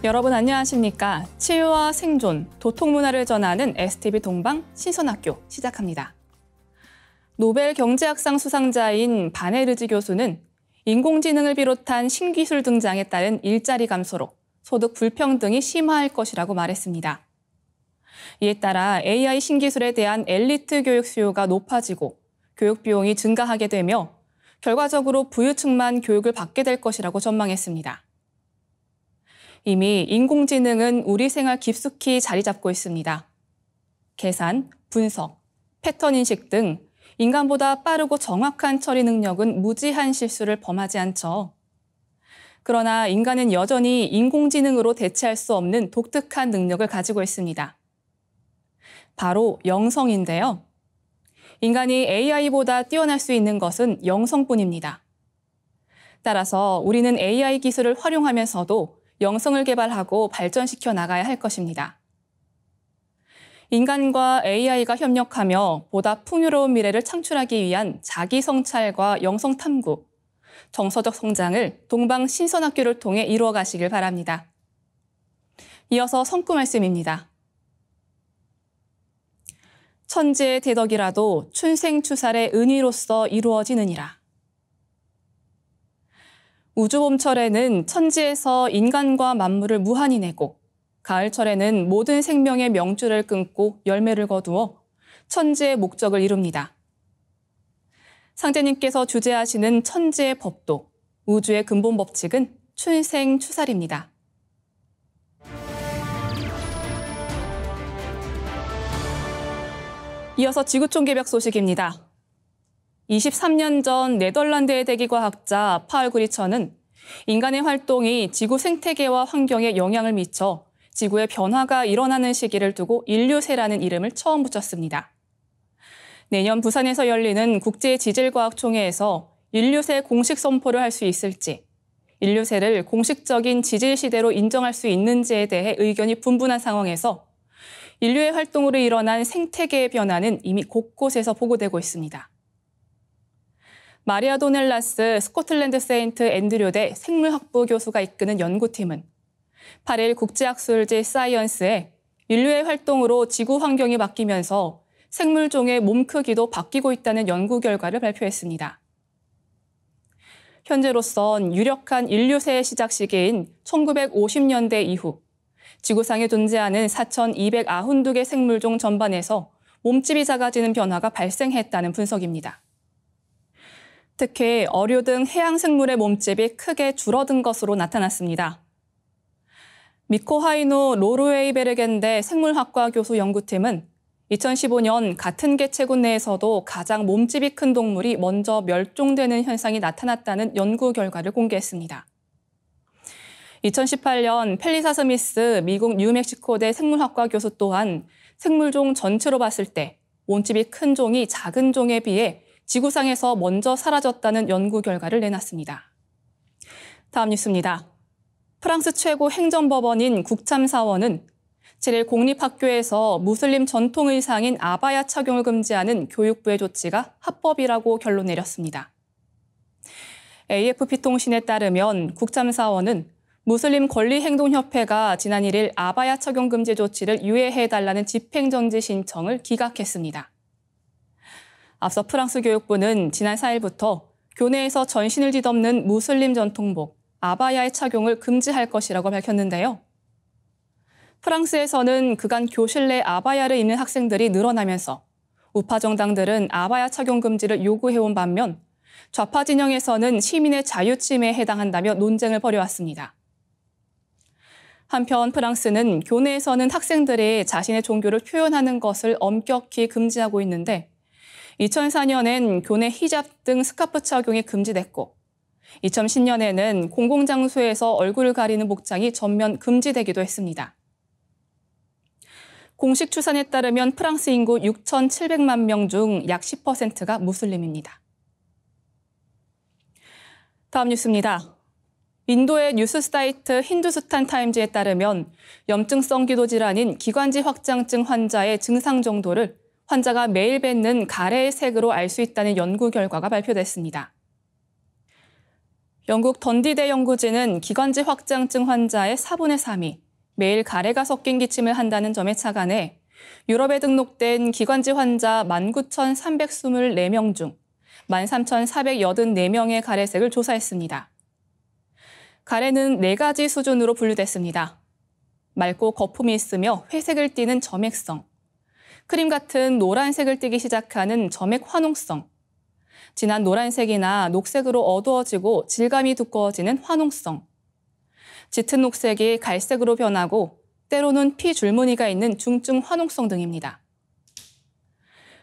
여러분 안녕하십니까? 치유와 생존, 도통문화를 전하는 STV 동방 신선학교 시작합니다. 노벨 경제학상 수상자인 바네르지 교수는 인공지능을 비롯한 신기술 등장에 따른 일자리 감소로 소득 불평등이 심화할 것이라고 말했습니다. 이에 따라 AI 신기술에 대한 엘리트 교육 수요가 높아지고 교육 비용이 증가하게 되며 결과적으로 부유층만 교육을 받게 될 것이라고 전망했습니다. 이미 인공지능은 우리 생활 깊숙이 자리 잡고 있습니다. 계산, 분석, 패턴 인식 등 인간보다 빠르고 정확한 처리 능력은 무지한 실수를 범하지 않죠. 그러나 인간은 여전히 인공지능으로 대체할 수 없는 독특한 능력을 가지고 있습니다. 바로 영성인데요. 인간이 AI보다 뛰어날 수 있는 것은 영성뿐입니다. 따라서 우리는 AI 기술을 활용하면서도 영성을 개발하고 발전시켜 나가야 할 것입니다. 인간과 AI가 협력하며 보다 풍요로운 미래를 창출하기 위한 자기 성찰과 영성 탐구, 정서적 성장을 동방 신선학교를 통해 이루어 가시길 바랍니다. 이어서 성구 말씀입니다. 천지의 대덕이라도 춘생추살의 은위로서 이루어지느니라. 우주봄철에는 천지에서 인간과 만물을 무한히 내고 가을철에는 모든 생명의 명줄을 끊고 열매를 거두어 천지의 목적을 이룹니다. 상제님께서 주재하시는 천지의 법도, 우주의 근본 법칙은 춘생추살입니다. 이어서 지구촌 개벽 소식입니다. 23년 전 네덜란드의 대기과학자 파울 그리처는 인간의 활동이 지구 생태계와 환경에 영향을 미쳐 지구의 변화가 일어나는 시기를 두고 인류세라는 이름을 처음 붙였습니다. 내년 부산에서 열리는 국제지질과학총회에서 인류세 공식 선포를 할 수 있을지, 인류세를 공식적인 지질 시대로 인정할 수 있는지에 대해 의견이 분분한 상황에서 인류의 활동으로 일어난 생태계의 변화는 이미 곳곳에서 보고되고 있습니다. 마리아 도넬라스 스코틀랜드 세인트 앤드류대 생물학부 교수가 이끄는 연구팀은 8일 국제학술지 사이언스에 인류의 활동으로 지구 환경이 바뀌면서 생물종의 몸 크기도 바뀌고 있다는 연구 결과를 발표했습니다. 현재로선 유력한 인류세의 시작 시기인 1950년대 이후 지구상에 존재하는 4,292개 생물종 전반에서 몸집이 작아지는 변화가 발생했다는 분석입니다. 특히 어류 등 해양 생물의 몸집이 크게 줄어든 것으로 나타났습니다. 미코하이노 로르웨이베르겐대 생물학과 교수 연구팀은 2015년 같은 개체군 내에서도 가장 몸집이 큰 동물이 먼저 멸종되는 현상이 나타났다는 연구 결과를 공개했습니다. 2018년 펠리사 스미스 미국 뉴멕시코대 생물학과 교수 또한 생물종 전체로 봤을 때 몸집이 큰 종이 작은 종에 비해 지구상에서 먼저 사라졌다는 연구 결과를 내놨습니다. 다음 뉴스입니다. 프랑스 최고 행정법원인 국참사원은 7일 공립학교에서 무슬림 전통 의상인 아바야 착용을 금지하는 교육부의 조치가 합법이라고 결론 내렸습니다. AFP 통신에 따르면 국참사원은 무슬림 권리행동협회가 지난 1일 아바야 착용 금지 조치를 유예해달라는 집행정지 신청을 기각했습니다. 앞서 프랑스 교육부는 지난 4일부터 교내에서 전신을 뒤덮는 무슬림 전통복, 아바야의 착용을 금지할 것이라고 밝혔는데요. 프랑스에서는 그간 교실 내 아바야를 입는 학생들이 늘어나면서 우파 정당들은 아바야 착용 금지를 요구해온 반면 좌파 진영에서는 시민의 자유 침해에 해당한다며 논쟁을 벌여왔습니다. 한편 프랑스는 교내에서는 학생들이 자신의 종교를 표현하는 것을 엄격히 금지하고 있는데 2004년엔 교내 히잡 등 스카프 착용이 금지됐고 2010년에는 공공장소에서 얼굴을 가리는 복장이 전면 금지되기도 했습니다. 공식 추산에 따르면 프랑스 인구 6,700만 명 중 약 10%가 무슬림입니다. 다음 뉴스입니다. 인도의 뉴스 사이트 힌두스탄 타임즈에 따르면 염증성 기도 질환인 기관지 확장증 환자의 증상 정도를 환자가 매일 뱉는 가래의 색으로 알 수 있다는 연구 결과가 발표됐습니다. 영국 던디대 연구진은 기관지 확장증 환자의 4분의 3이 매일 가래가 섞인 기침을 한다는 점에 착안해 유럽에 등록된 기관지 환자 19,324명 중 13,484명의 가래색을 조사했습니다. 가래는 4가지 수준으로 분류됐습니다. 맑고 거품이 있으며 회색을 띠는 점액성, 크림 같은 노란색을 띠기 시작하는 점액 환웅성, 진한 노란색이나 녹색으로 어두워지고 질감이 두꺼워지는 환웅성, 짙은 녹색이 갈색으로 변하고 때로는 피 줄무늬가 있는 중증 환웅성 등입니다.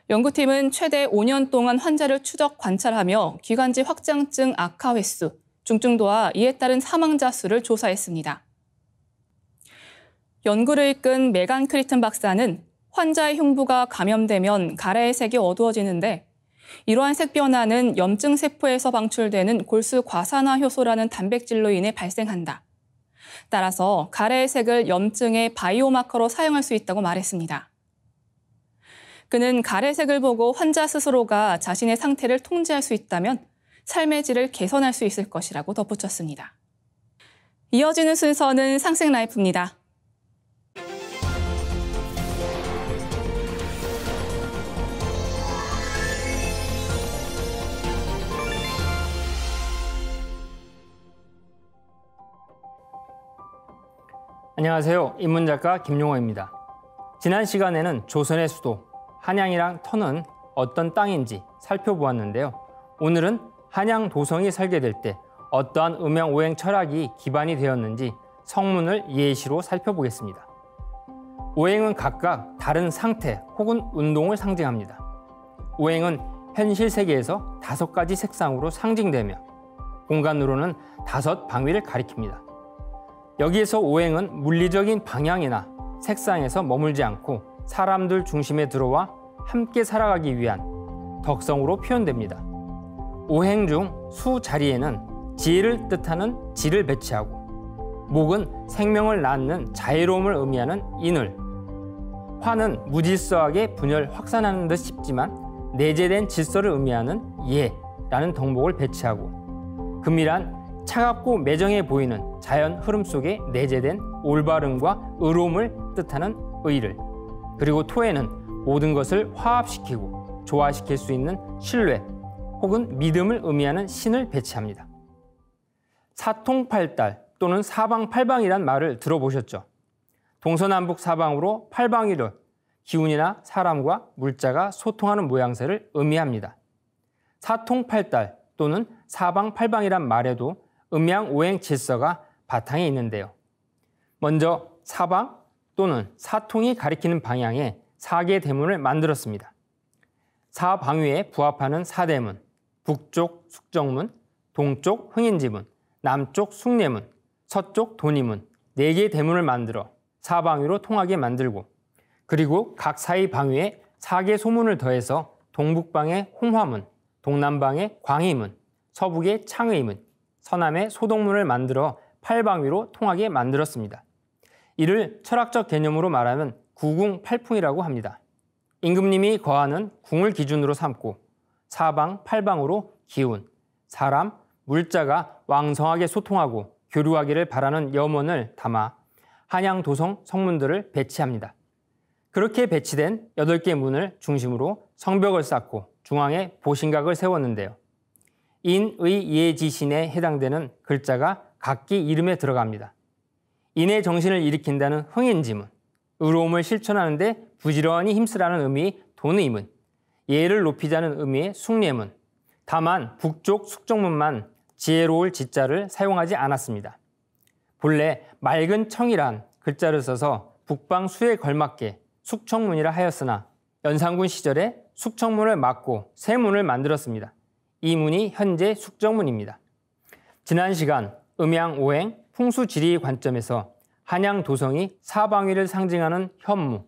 연구팀은 최대 5년 동안 환자를 추적 관찰하며 기관지 확장증 악화 횟수, 중증도와 이에 따른 사망자 수를 조사했습니다. 연구를 이끈 메간 크리튼 박사는 환자의 흉부가 감염되면 가래의 색이 어두워지는데 이러한 색 변화는 염증 세포에서 방출되는 골수 과산화 효소라는 단백질로 인해 발생한다. 따라서 가래의 색을 염증의 바이오마커로 사용할 수 있다고 말했습니다. 그는 가래색을 보고 환자 스스로가 자신의 상태를 통제할 수 있다면 삶의 질을 개선할 수 있을 것이라고 덧붙였습니다. 이어지는 순서는 상생라이프입니다. 안녕하세요. 인문작가 김용호입니다. 지난 시간에는 조선의 수도 한양이랑 터는 어떤 땅인지 살펴보았는데요. 오늘은 한양 도성이 설계될 때 어떠한 음양 오행 철학이 기반이 되었는지 성문을 예시로 살펴보겠습니다. 오행은 각각 다른 상태 혹은 운동을 상징합니다. 오행은 현실 세계에서 5가지 색상으로 상징되며 공간으로는 5 방위를 가리킵니다. 여기에서 오행은 물리적인 방향이나 색상에서 머물지 않고 사람들 중심에 들어와 함께 살아가기 위한 덕성으로 표현됩니다. 오행 중 수 자리에는 지혜를 뜻하는 지를 배치하고 목은 생명을 낳는 자애로움을 의미하는 인을, 화는 무질서하게 분열 확산하는 듯 싶지만 내재된 질서를 의미하는 예라는 덕목을 배치하고 금이란 차갑고 매정해 보이는 자연 흐름 속에 내재된 올바름과 의로움을 뜻하는 의를, 그리고 토에는 모든 것을 화합시키고 조화시킬 수 있는 신뢰 혹은 믿음을 의미하는 신을 배치합니다. 사통팔달 또는 사방팔방이란 말을 들어보셨죠? 동서남북 사방으로 팔방위를 기운이나 사람과 물자가 소통하는 모양새를 의미합니다. 사통팔달 또는 사방팔방이란 말에도 음양 오행 질서가 바탕에 있는데요. 먼저 사방 또는 사통이 가리키는 방향에 4개 대문을 만들었습니다. 사방위에 부합하는 사대문, 북쪽 숙정문, 동쪽 흥인지문, 남쪽 숭례문, 서쪽 돈이문 4개의 대문을 만들어 사방위로 통하게 만들고, 그리고 각 사이 방위에 4개 소문을 더해서 동북방의 홍화문, 동남방의 광희문, 서북의 창의문, 서남의 소동문을 만들어 8방위로 통하게 만들었습니다. 이를 철학적 개념으로 말하면 구궁팔풍이라고 합니다. 임금님이 거하는 궁을 기준으로 삼고 사방, 팔방으로 기운, 사람, 물자가 왕성하게 소통하고 교류하기를 바라는 염원을 담아 한양 도성 성문들을 배치합니다. 그렇게 배치된 8개 문을 중심으로 성벽을 쌓고 중앙에 보신각을 세웠는데요. 인의 예지신에 해당되는 글자가 각기 이름에 들어갑니다. 인의 정신을 일으킨다는 흥인지문, 의로움을 실천하는 데 부지런히 힘쓰라는 의미의 돈의문, 예를 높이자는 의미의 숭례문, 다만 북쪽 숙정문만 지혜로울 지자를 사용하지 않았습니다. 본래 맑은 청이란 글자를 써서 북방 수에 걸맞게 숙청문이라 하였으나 연산군 시절에 숙청문을 막고 새 문을 만들었습니다. 이 문이 현재 숙정문입니다. 지난 시간 음양, 오행, 풍수, 지리의 관점에서 한양 도성이 사방위를 상징하는 현무,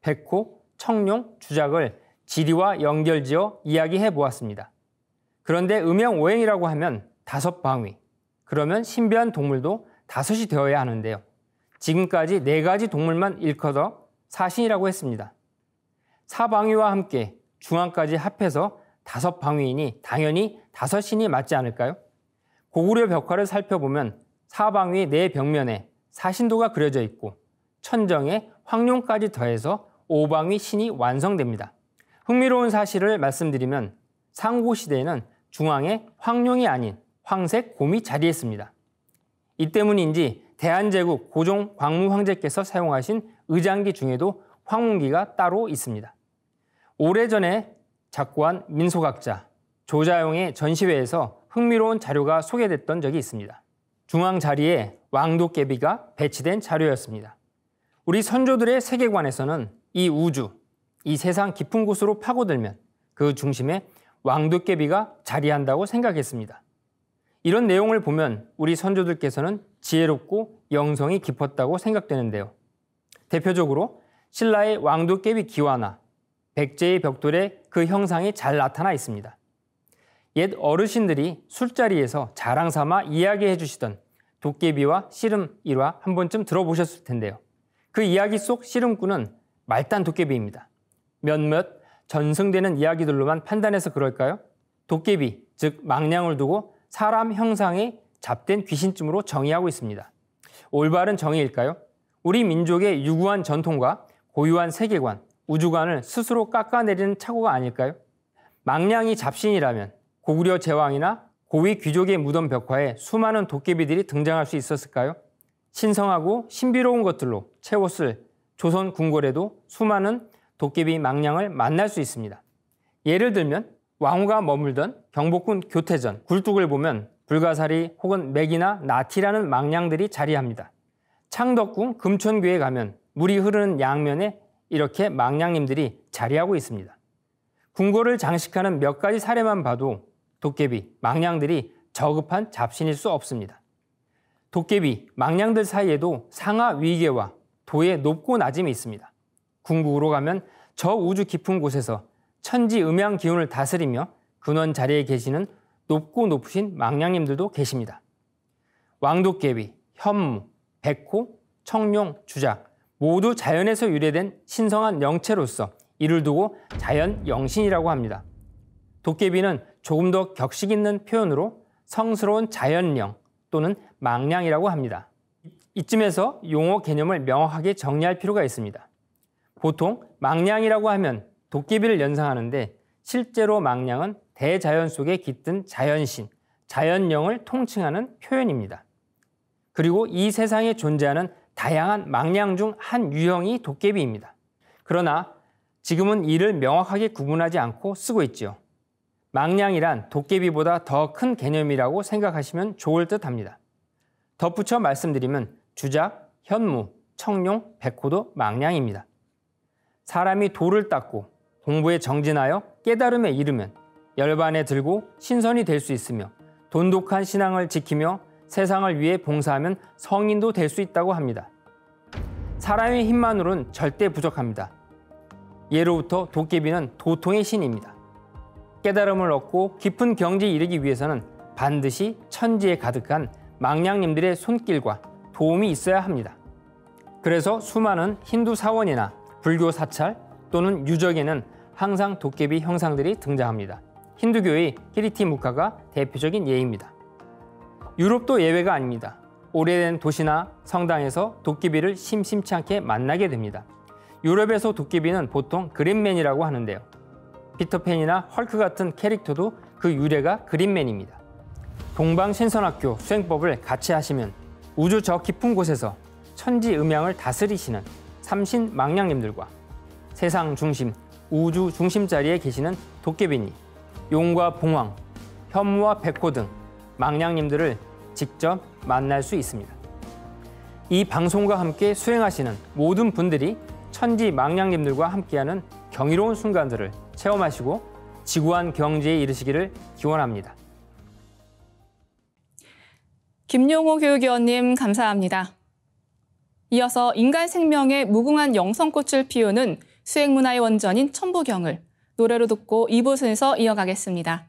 백호, 청룡, 주작을 지리와 연결지어 이야기해 보았습니다. 그런데 음양, 오행이라고 하면 5방위, 그러면 신비한 동물도 5이 되어야 하는데요. 지금까지 4가지 동물만 일컬어 사신이라고 했습니다. 사방위와 함께 중앙까지 합해서 5방위이니 당연히 5신이 맞지 않을까요? 고구려 벽화를 살펴보면 사방위 네 벽면에 사신도가 그려져 있고 천정에 황룡까지 더해서 오방위 신이 완성됩니다. 흥미로운 사실을 말씀드리면 상고시대에는 중앙에 황룡이 아닌 황색 곰이 자리했습니다. 이 때문인지 대한제국 고종 광무 황제께서 사용하신 의장기 중에도 황문기가 따로 있습니다. 오래전에 작고한 민속학자 조자용의 전시회에서 흥미로운 자료가 소개됐던 적이 있습니다. 중앙 자리에 왕도깨비가 배치된 자료였습니다. 우리 선조들의 세계관에서는 이 우주, 이 세상 깊은 곳으로 파고들면 그 중심에 왕도깨비가 자리한다고 생각했습니다. 이런 내용을 보면 우리 선조들께서는 지혜롭고 영성이 깊었다고 생각되는데요. 대표적으로 신라의 왕도깨비 기와나 백제의 벽돌에 그 형상이 잘 나타나 있습니다. 옛 어르신들이 술자리에서 자랑 삼아 이야기해 주시던 도깨비와 씨름 일화 한 번쯤 들어보셨을 텐데요. 그 이야기 속 씨름꾼은 말단 도깨비입니다. 몇몇 전승되는 이야기들로만 판단해서 그럴까요? 도깨비, 즉 망냥을 두고 사람 형상의 잡된 귀신쯤으로 정의하고 있습니다. 올바른 정의일까요? 우리 민족의 유구한 전통과 고유한 세계관, 우주관을 스스로 깎아내리는 착오가 아닐까요? 망냥이 잡신이라면 고구려 제왕이나 고위 귀족의 무덤 벽화에 수많은 도깨비들이 등장할 수 있었을까요? 신성하고 신비로운 것들로 채웠을 조선 궁궐에도 수많은 도깨비 망냥을 만날 수 있습니다. 예를 들면 왕후가 머물던 경복궁 교태전 굴뚝을 보면 불가사리 혹은 맥이나 나티라는 망냥들이 자리합니다. 창덕궁 금천교에 가면 물이 흐르는 양면에 이렇게 망냥님들이 자리하고 있습니다. 궁궐을 장식하는 몇 가지 사례만 봐도 도깨비, 망냥들이 저급한 잡신일 수 없습니다. 도깨비, 망냥들 사이에도 상하 위계와 도의 높고 낮음이 있습니다. 궁극으로 가면 저 우주 깊은 곳에서 천지 음양 기운을 다스리며 근원 자리에 계시는 높고 높으신 망냥님들도 계십니다. 왕도깨비, 현무, 백호, 청룡, 주작 모두 자연에서 유래된 신성한 영체로서 이를 두고 자연 영신이라고 합니다. 도깨비는 조금 더 격식 있는 표현으로 성스러운 자연령 또는 망냥이라고 합니다. 이쯤에서 용어 개념을 명확하게 정리할 필요가 있습니다. 보통 망냥이라고 하면 도깨비를 연상하는데 실제로 망냥은 대자연 속에 깃든 자연신, 자연령을 통칭하는 표현입니다. 그리고 이 세상에 존재하는 다양한 망냥 중 한 유형이 도깨비입니다. 그러나 지금은 이를 명확하게 구분하지 않고 쓰고 있지요. 망냥이란 도깨비보다 더 큰 개념이라고 생각하시면 좋을 듯합니다. 덧붙여 말씀드리면 주작, 현무, 청룡, 백호도 망냥입니다. 사람이 도를 닦고 공부에 정진하여 깨달음에 이르면 열반에 들고 신선이 될 수 있으며 돈독한 신앙을 지키며 세상을 위해 봉사하면 성인도 될 수 있다고 합니다. 사람의 힘만으로는 절대 부족합니다. 예로부터 도깨비는 도통의 신입니다. 깨달음을 얻고 깊은 경지에 이르기 위해서는 반드시 천지에 가득한 망냥님들의 손길과 도움이 있어야 합니다. 그래서 수많은 힌두 사원이나 불교 사찰 또는 유적에는 항상 도깨비 형상들이 등장합니다. 힌두교의 키리티 묵화가 대표적인 예입니다. 유럽도 예외가 아닙니다. 오래된 도시나 성당에서 도깨비를 심심치 않게 만나게 됩니다. 유럽에서 도깨비는 보통 그린맨이라고 하는데요. 피터팬이나 헐크 같은 캐릭터도 그 유래가 그린맨입니다. 동방신선학교 수행법을 같이 하시면 우주 저 깊은 곳에서 천지 음양을 다스리시는 삼신 망냥님들과 세상 중심, 우주 중심 자리에 계시는 도깨비님, 용과 봉황, 현무와 백호 등 망냥님들을 직접 만날 수 있습니다. 이 방송과 함께 수행하시는 모든 분들이 천지 망냥님들과 함께하는 경이로운 순간들을 체험하시고 지구한 경지에 이르시기를 기원합니다. 김용호 교육위원님 감사합니다. 이어서 인간 생명의 무궁한 영성꽃을 피우는 수행문화의 원전인 천부경을 노래로 듣고 2부 순서 이어가겠습니다.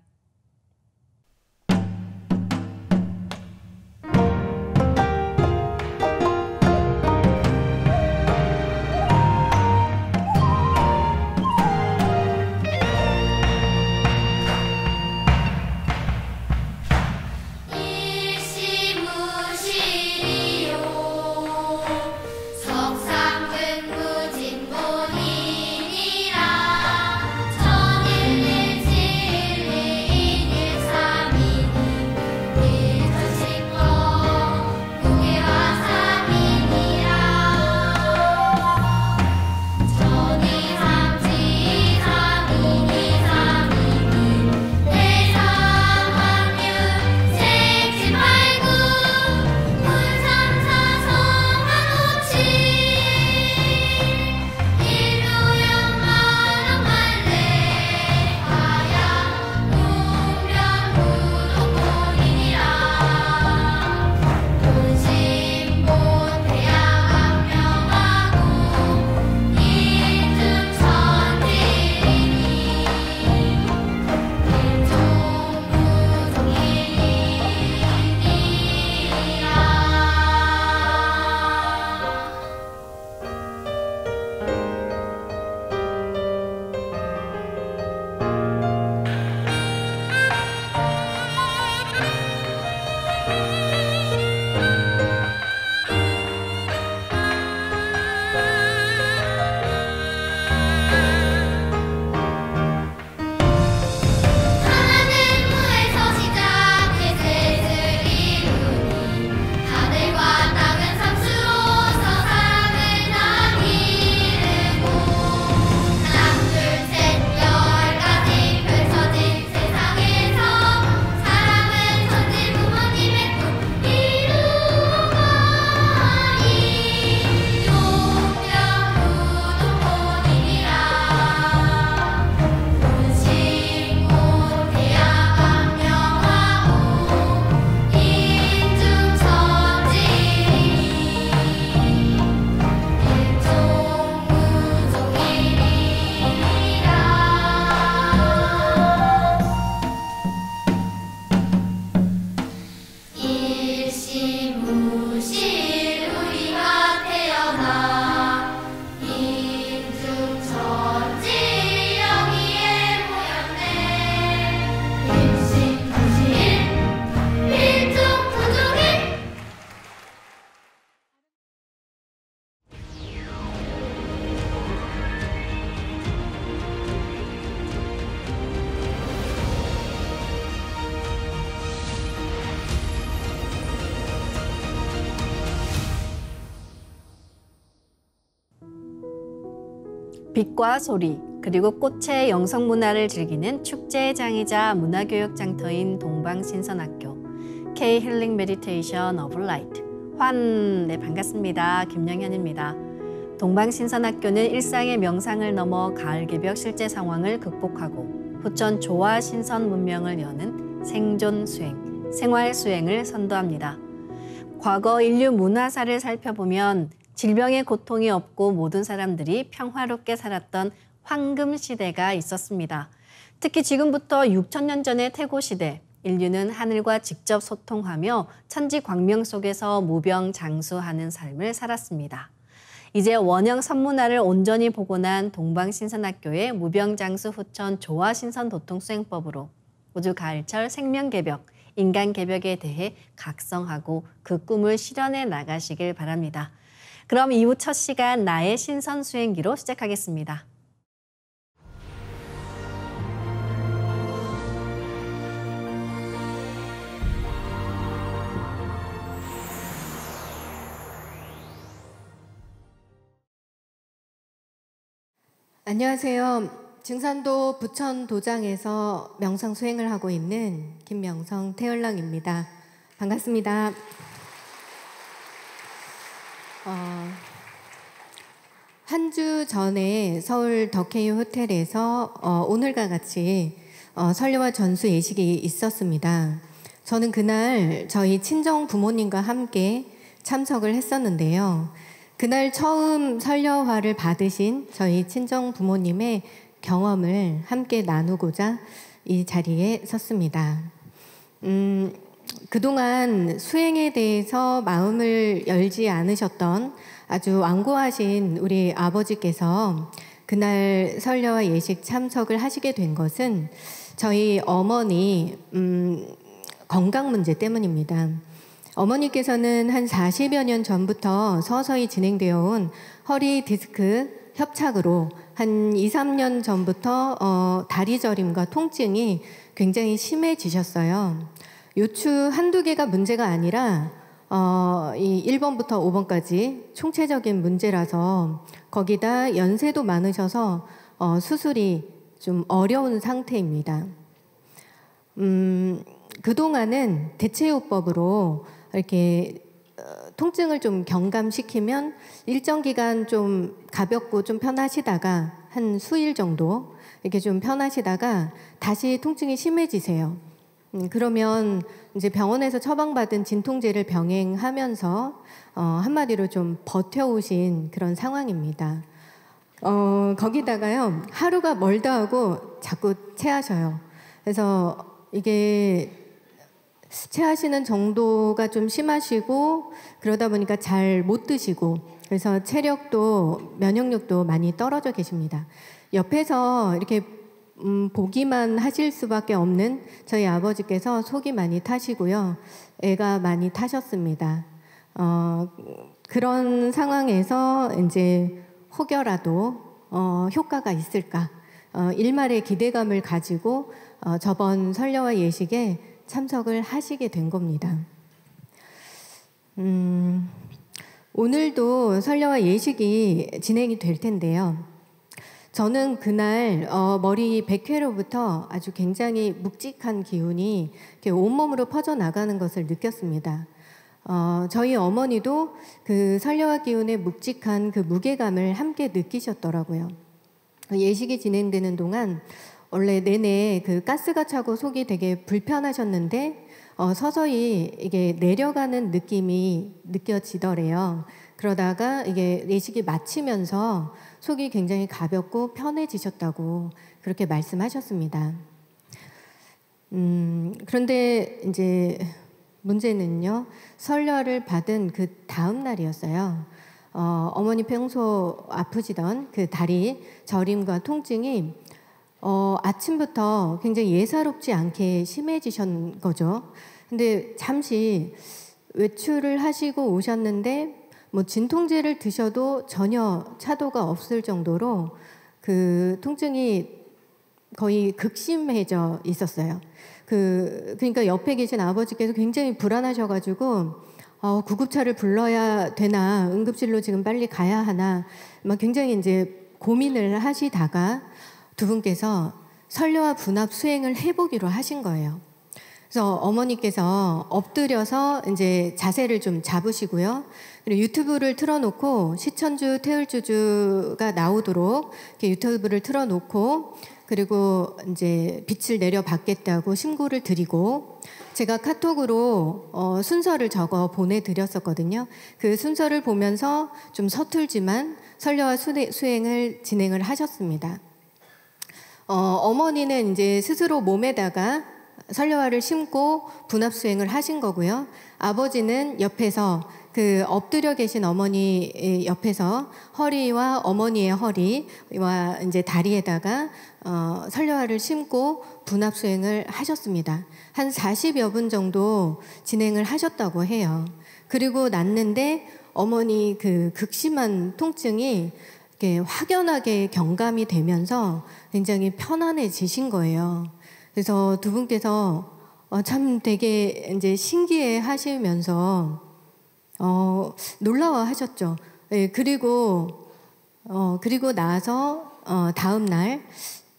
빛과 소리, 그리고 꽃의 영성문화를 즐기는 축제장이자 문화교육장터인 동방신선학교 K-힐링 메디테이션 오브 라이트 네, 반갑습니다. 김영현입니다. 동방신선학교는 일상의 명상을 넘어 가을 개벽 실제 상황을 극복하고 후천 조화 신선 문명을 여는 생존 수행, 생활 수행을 선도합니다. 과거 인류 문화사를 살펴보면 질병의 고통이 없고 모든 사람들이 평화롭게 살았던 황금 시대가 있었습니다. 특히 지금부터 6,000년 전의 태고 시대, 인류는 하늘과 직접 소통하며 천지 광명 속에서 무병장수하는 삶을 살았습니다. 이제 원형 선문화를 온전히 복원한 동방신선학교의 무병장수 후천 조화신선 도통수행법으로 우주 가을철 생명개벽, 인간개벽에 대해 각성하고 그 꿈을 실현해 나가시길 바랍니다. 그럼 이후 첫 시간 나의 신선 수행기로 시작하겠습니다. 안녕하세요. 증산도 부천 도장에서 명상 수행을 하고 있는 김명성 태을랑입니다. 반갑습니다. 한 주 전에 서울 더케이 호텔에서 오늘과 같이 설례와 전수 예식이 있었습니다. 저는 그날 저희 친정 부모님과 함께 참석을 했었는데요. 그날 처음 설려화를 받으신 저희 친정 부모님의 경험을 함께 나누고자 이 자리에 섰습니다. 그동안 수행에 대해서 마음을 열지 않으셨던 아주 완고하신 우리 아버지께서 그날 설려와 예식 참석을 하시게 된 것은 저희 어머니 건강 문제 때문입니다. 어머니께서는 한 40여 년 전부터 서서히 진행되어 온 허리 디스크 협착으로 한 2, 3년 전부터 다리 저림과 통증이 굉장히 심해지셨어요. 요추 한두 개가 문제가 아니라 이 1번부터 5번까지 총체적인 문제라서 거기다 연세도 많으셔서 수술이 좀 어려운 상태입니다. 그동안은 대체요법으로 이렇게 통증을 좀 경감시키면 일정 기간 좀 가볍고 좀 편하시다가 한 수일 정도 이렇게 좀 편하시다가 다시 통증이 심해지세요. 그러면 이제 병원에서 처방받은 진통제를 병행하면서 한마디로 좀 버텨오신 그런 상황입니다. 거기다가요, 하루가 멀다 하고 자꾸 체하셔요. 그래서 이게 체하시는 정도가 좀 심하시고 그러다 보니까 잘 못 드시고 그래서 체력도 면역력도 많이 떨어져 계십니다. 옆에서 이렇게 보기만 하실 수밖에 없는 저희 아버지께서 속이 많이 타시고요. 애가 많이 타셨습니다. 그런 상황에서 이제 혹여라도 효과가 있을까 일말의 기대감을 가지고 저번 설례와 예식에 참석을 하시게 된 겁니다. 오늘도 설례와 예식이 진행이 될 텐데요. 저는 그날 머리 백회로부터 아주 굉장히 묵직한 기운이 이렇게 온몸으로 퍼져나가는 것을 느꼈습니다. 저희 어머니도 그 설례와 기운의 묵직한 그 무게감을 함께 느끼셨더라고요. 예식이 진행되는 동안 원래 내내 그 가스가 차고 속이 되게 불편하셨는데 서서히 이게 내려가는 느낌이 느껴지더래요. 그러다가 이게 예식이 마치면서 속이 굉장히 가볍고 편해지셨다고 그렇게 말씀하셨습니다. 그런데 이제 문제는요, 설려를 받은 그 다음 날이었어요. 어머니 평소 아프시던 그 다리 저림과 통증이 아침부터 굉장히 예사롭지 않게 심해지신 거죠. 근데 잠시 외출을 하시고 오셨는데 뭐 진통제를 드셔도 전혀 차도가 없을 정도로 그 통증이 거의 극심해져 있었어요. 그러니까 옆에 계신 아버지께서 굉장히 불안하셔가지고 구급차를 불러야 되나, 응급실로 지금 빨리 가야 하나, 막 굉장히 이제 고민을 하시다가 두 분께서 선녀와 분합 수행을 해보기로 하신 거예요. 그래서 어머니께서 엎드려서 이제 자세를 좀 잡으시고요. 그리고 유튜브를 틀어놓고 시천주 태울주주가 나오도록 이렇게 유튜브를 틀어놓고 그리고 이제 빛을 내려받겠다고 신고를 드리고 제가 카톡으로 순서를 적어 보내드렸었거든요. 그 순서를 보면서 좀 서툴지만 선녀와 수행을 진행을 하셨습니다. 어머니는 이제 스스로 몸에다가 선녀화를 심고 분합 수행을 하신 거고요. 아버지는 옆에서 그 엎드려 계신 어머니 옆에서 허리와 어머니의 허리와 이제 다리에다가 선녀화를 심고 분합 수행을 하셨습니다. 한 40여 분 정도 진행을 하셨다고 해요. 그리고 났는데 어머니 그 극심한 통증이 이렇게 확연하게 경감이 되면서 굉장히 편안해지신 거예요. 그래서 두 분께서 참 되게 이제 신기해 하시면서 놀라워 하셨죠. 예, 그리고 나서 다음 날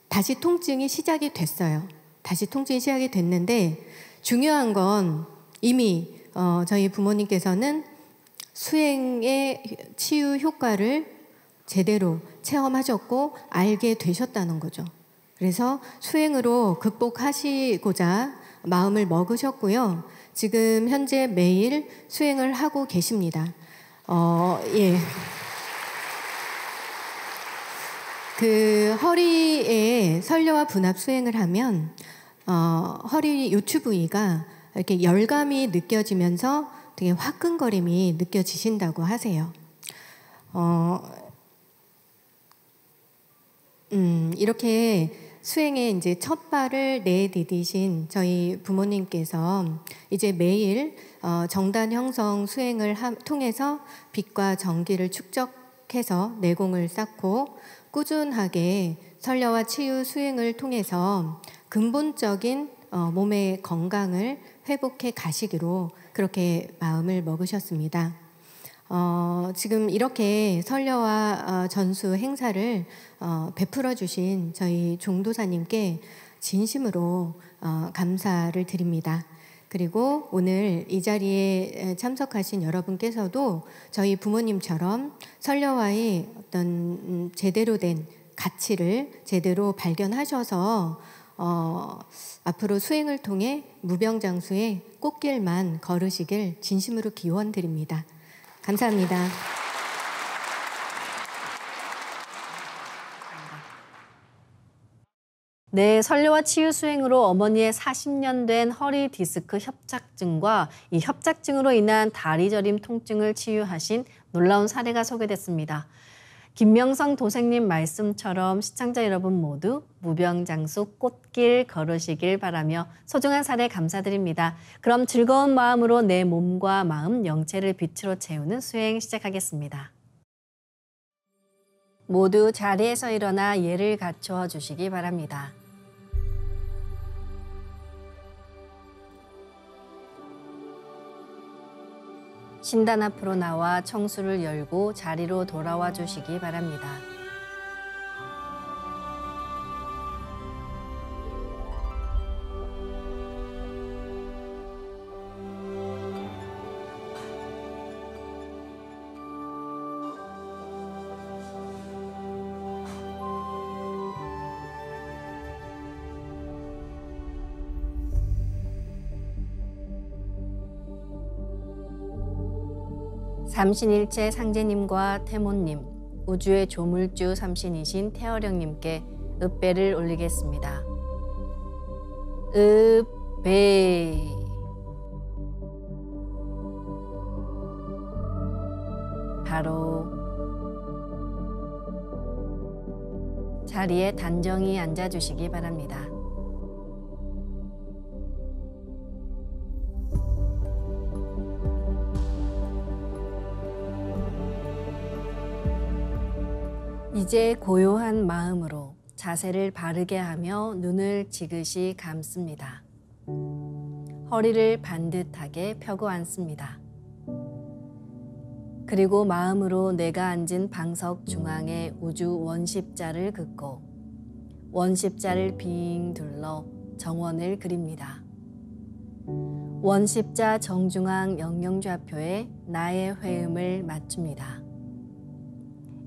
다시 통증이 시작이 됐어요. 다시 통증이 시작이 됐는데 중요한 건 이미 저희 부모님께서는 수행의 치유 효과를 제대로 체험하셨고 알게 되셨다는 거죠. 그래서 수행으로 극복하시고자 마음을 먹으셨고요. 지금 현재 매일 수행을 하고 계십니다. 예. 그 허리에 선녀와 분합 수행을 하면 허리 요추 부위가 이렇게 열감이 느껴지면서 되게 화끈거림이 느껴지신다고 하세요. 이렇게 수행에 이제 첫 발을 내디디신 저희 부모님께서 이제 매일 정단 형성 수행을 통해서 빛과 정기를 축적해서 내공을 쌓고 꾸준하게 선녀와 치유 수행을 통해서 근본적인 몸의 건강을 회복해 가시기로 그렇게 마음을 먹으셨습니다. 지금 이렇게 선녀와 전수 행사를 베풀어 주신 저희 종도사님께 진심으로 감사를 드립니다. 그리고 오늘 이 자리에 참석하신 여러분께서도 저희 부모님처럼 선녀와의 어떤 제대로 된 가치를 제대로 발견하셔서 앞으로 수행을 통해 무병장수의 꽃길만 걸으시길 진심으로 기원드립니다. 감사합니다. 네, 선녀와 치유 수행으로 어머니의 40년 된 허리 디스크 협착증과 이 협착증으로 인한 다리 저림 통증을 치유하신 놀라운 사례가 소개됐습니다. 김명성 도생님 말씀처럼 시청자 여러분 모두 무병장수 꽃길 걸으시길 바라며 소중한 사례 감사드립니다. 그럼 즐거운 마음으로 내 몸과 마음, 영체를 빛으로 채우는 수행 시작하겠습니다. 모두 자리에서 일어나 예를 갖춰 주시기 바랍니다. 신단 앞으로 나와 청수를 열고 자리로 돌아와 주시기 바랍니다. 삼신일체 상제님과 태모님, 우주의 조물주 삼신이신 태어령님께 읍배를 올리겠습니다. 읍배. 바로 자리에 단정히 앉아주시기 바랍니다. 이제 고요한 마음으로 자세를 바르게 하며 눈을 지그시 감습니다. 허리를 반듯하게 펴고 앉습니다. 그리고 마음으로 내가 앉은 방석 중앙에 우주 원십자를 긋고 원십자를 빙 둘러 정원을 그립니다. 원십자 정중앙 영영좌표에 나의 회음을 맞춥니다.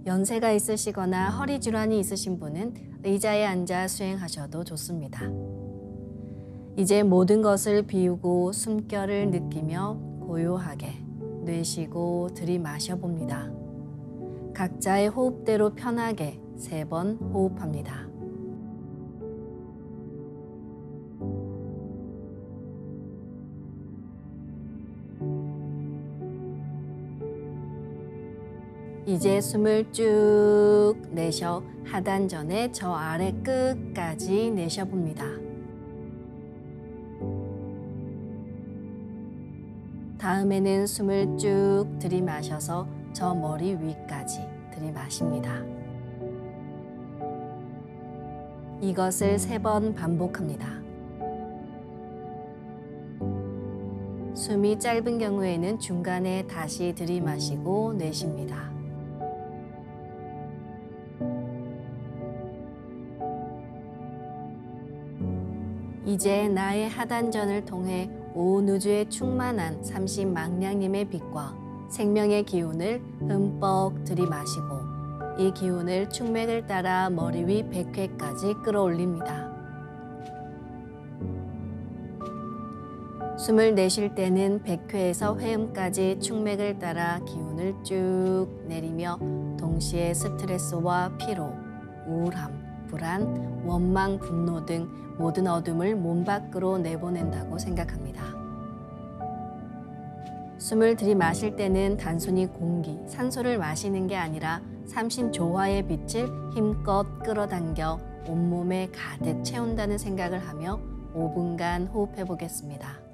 연세가 있으시거나 허리 질환이 있으신 분은 의자에 앉아 수행하셔도 좋습니다. 이제 모든 것을 비우고 숨결을 느끼며 고요하게 내쉬고 들이마셔 봅니다. 각자의 호흡대로 편하게 3번 호흡합니다. 이제 숨을 쭉 내쉬어 하단전에 저 아래 끝까지 내쉬어봅니다. 다음에는 숨을 쭉 들이마셔서 저 머리 위까지 들이마십니다. 이것을 3번 반복합니다. 숨이 짧은 경우에는 중간에 다시 들이마시고 내쉽니다. 이제 나의 하단전을 통해 온 우주에 충만한 30망량님의 빛과 생명의 기운을 흠뻑 들이마시고 이 기운을 충맥을 따라 머리 위 100회까지 끌어올립니다. 숨을 내쉴 때는 100회에서 회음까지 충맥을 따라 기운을 쭉 내리며 동시에 스트레스와 피로, 우울함, 불안, 원망, 분노 등 모든 어둠을 몸 밖으로 내보낸다고 생각합니다. 숨을 들이마실 때는 단순히 공기, 산소를 마시는 게 아니라 삼신조화의 빛을 힘껏 끌어당겨 온몸에 가득 채운다는 생각을 하며 5분간 호흡해 보겠습니다.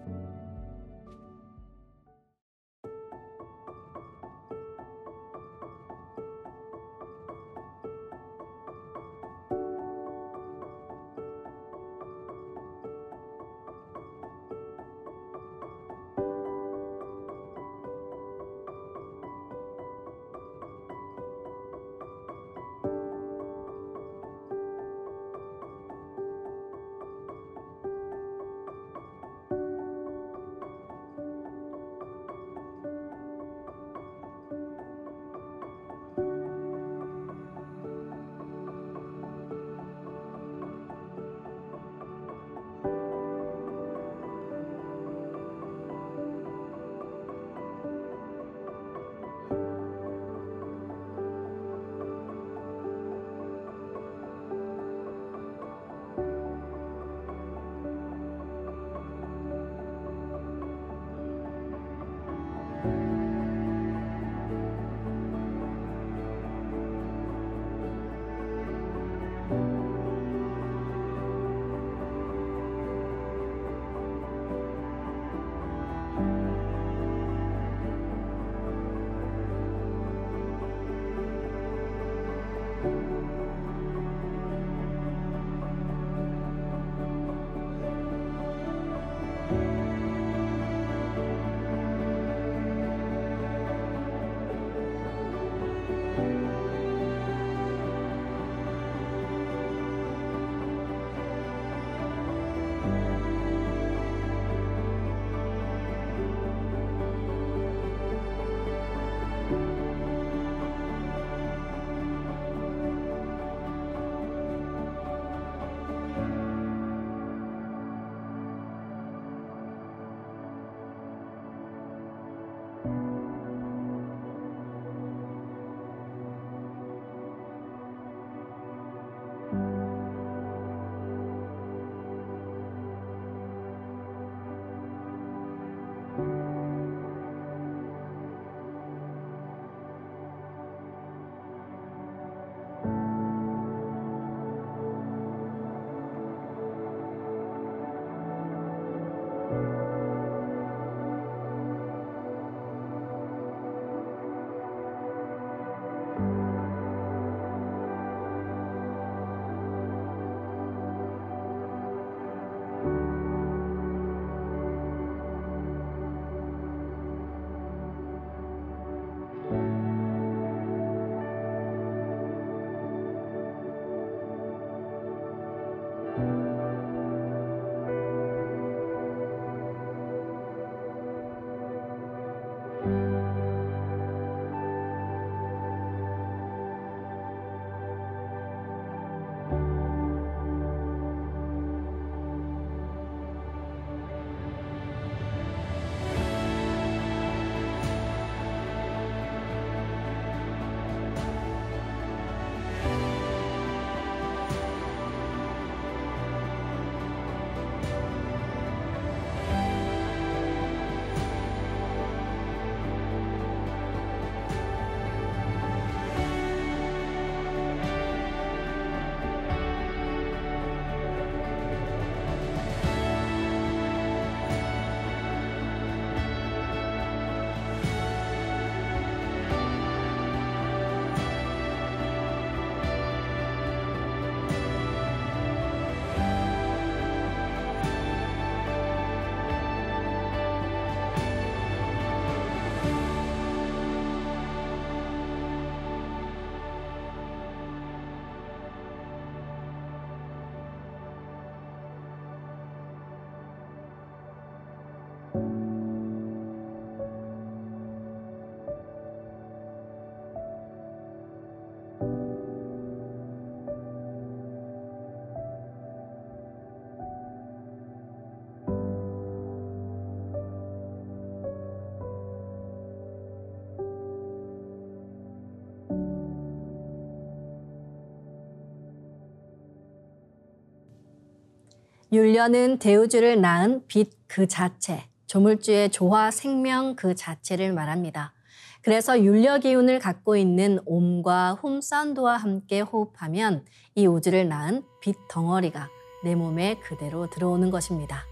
율려는 대우주를 낳은 빛 그 자체, 조물주의 조화 생명 그 자체를 말합니다. 그래서 율려 기운을 갖고 있는 옴과 훔 사운드와 함께 호흡하면 이 우주를 낳은 빛 덩어리가 내 몸에 그대로 들어오는 것입니다.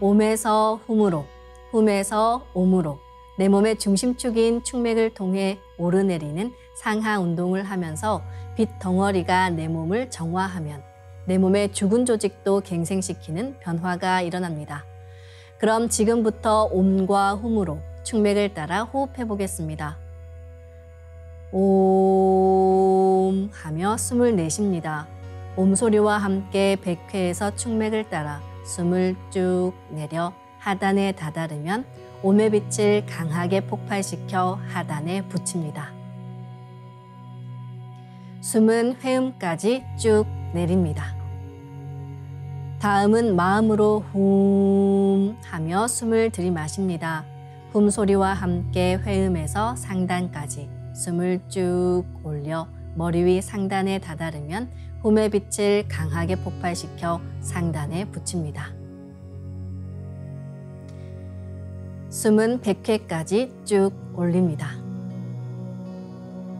옴에서 훔으로, 훔에서 옴으로 내 몸의 중심축인 축맥을 통해 오르내리는 상하 운동을 하면서 빛 덩어리가 내 몸을 정화하면 내 몸의 죽은 조직도 갱생시키는 변화가 일어납니다. 그럼 지금부터 옴과 훔으로 축맥을 따라 호흡해 보겠습니다. 옴 하며 숨을 내쉽니다. 옴 소리와 함께 백회에서 축맥을 따라 숨을 쭉 내려 하단에 다다르면 옴의 빛을 강하게 폭발시켜 하단에 붙입니다. 숨은 회음까지 쭉 내립니다. 다음은 마음으로 훔 하며 숨을 들이마십니다. 훔 소리와 함께 회음에서 상단까지 숨을 쭉 올려 머리 위 상단에 다다르면 훔의 빛을 강하게 폭발시켜 상단에 붙입니다. 숨은 100회까지 쭉 올립니다.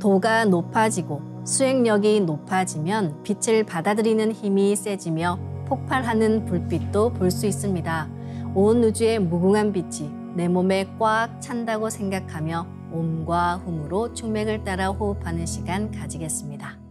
도가 높아지고 수행력이 높아지면 빛을 받아들이는 힘이 세지며 폭발하는 불빛도 볼 수 있습니다. 온 우주의 무궁한 빛이 내 몸에 꽉 찬다고 생각하며 옴과 훔으로 축맥을 따라 호흡하는 시간 가지겠습니다.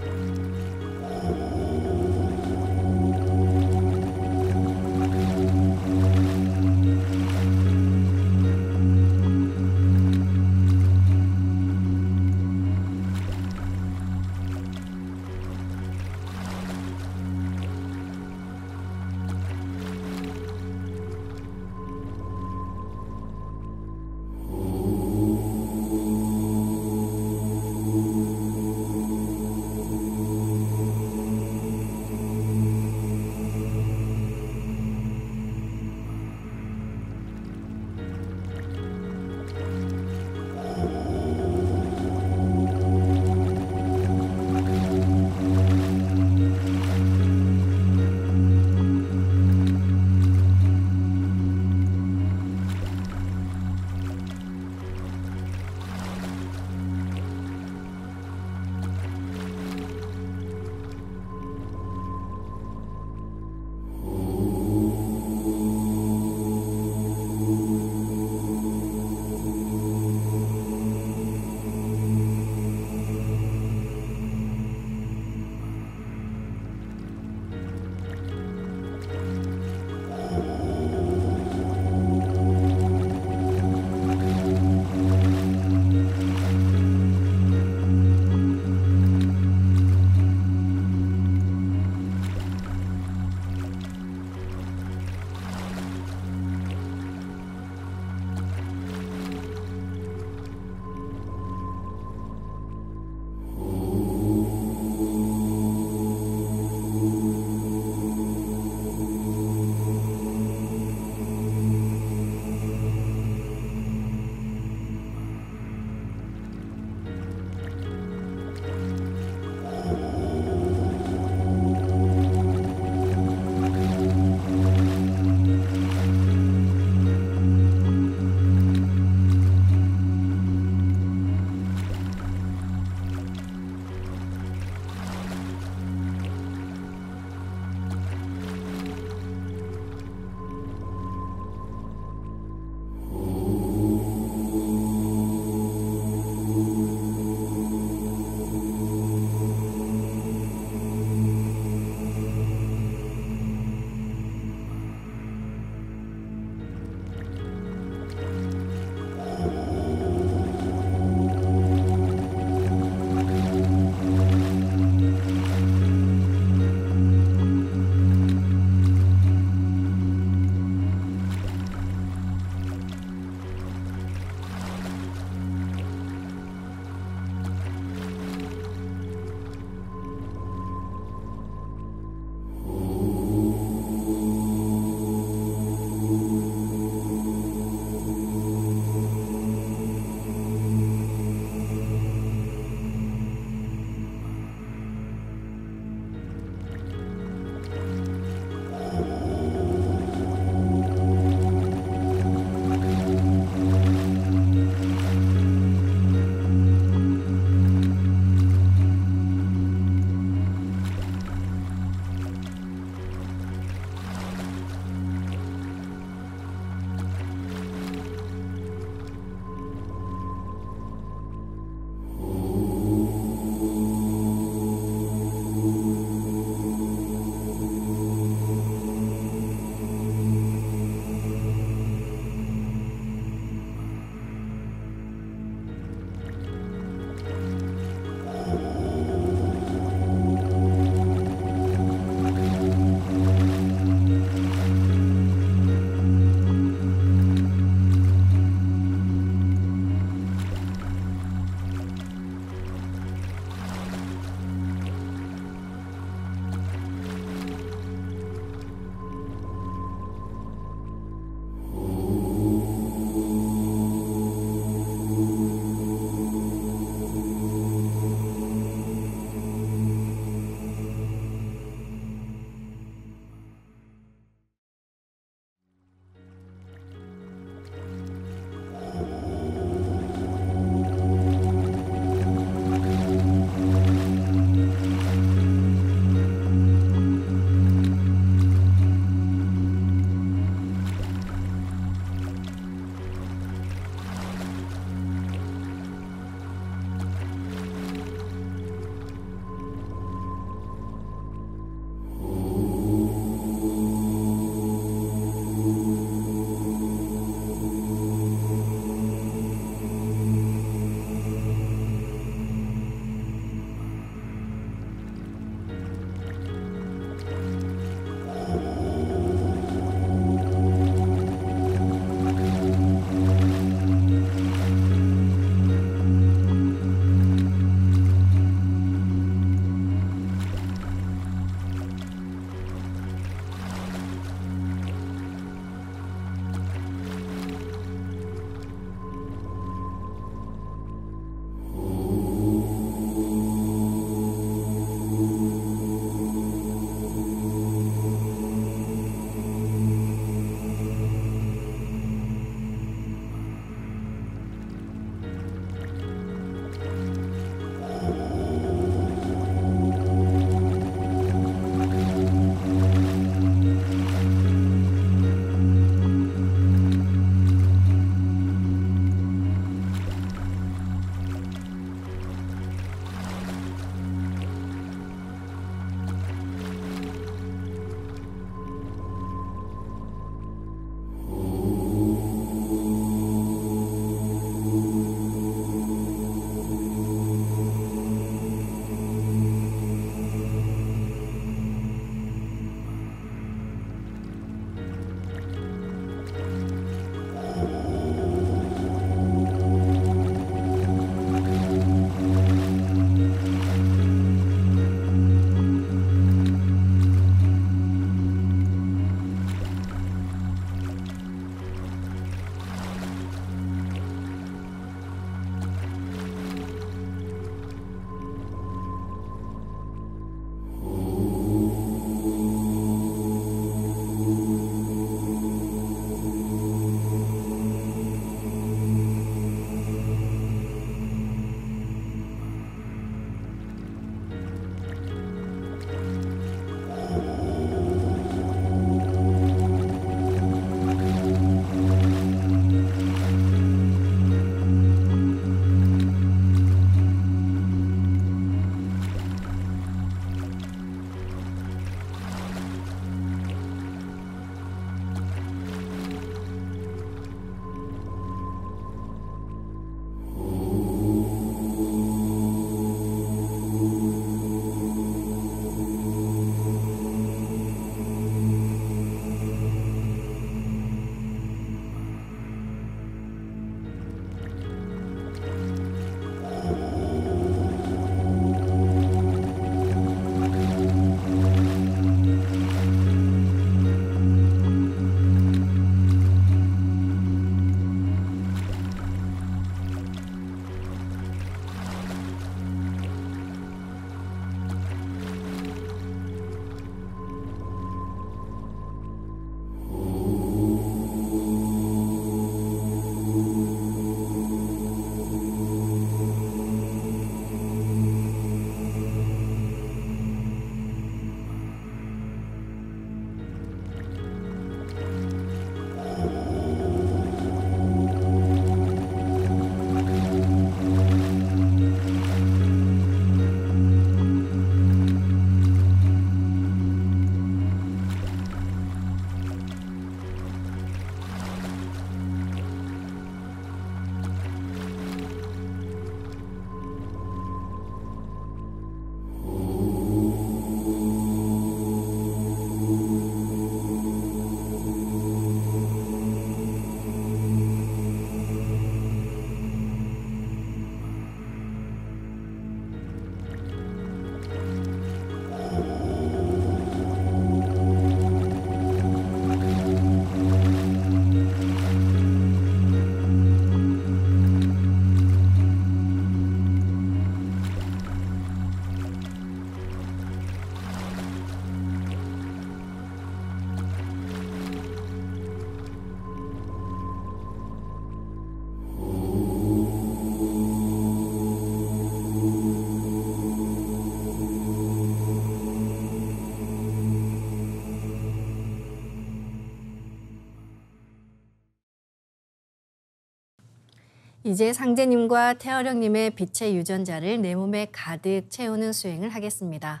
이제 상제님과 태어령님의 빛의 유전자를 내 몸에 가득 채우는 수행을 하겠습니다.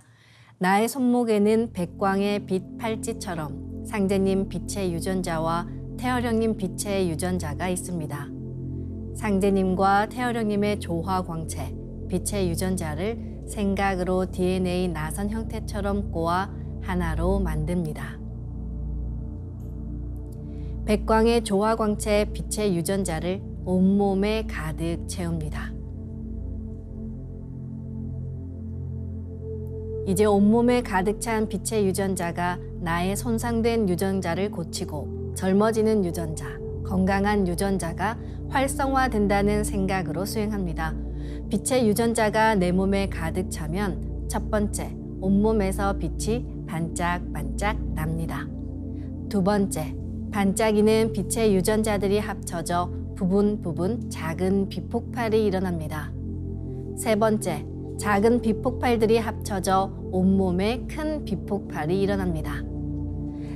나의 손목에는 백광의 빛 팔찌처럼 상제님 빛의 유전자와 태어령님 빛의 유전자가 있습니다. 상제님과 태어령님의 조화광채, 빛의 유전자를 생각으로 DNA 나선 형태처럼 꼬아 하나로 만듭니다. 백광의 조화광채 빛의 유전자를 온몸에 가득 채웁니다. 이제 온몸에 가득 찬 빛의 유전자가 나의 손상된 유전자를 고치고 젊어지는 유전자, 건강한 유전자가 활성화된다는 생각으로 수행합니다. 빛의 유전자가 내 몸에 가득 차면 첫 번째, 온몸에서 빛이 반짝반짝 납니다. 두 번째, 반짝이는 빛의 유전자들이 합쳐져 부분 작은 빛폭발이 일어납니다. 세 번째, 작은 빛폭발들이 합쳐져 온몸에 큰 빛폭발이 일어납니다.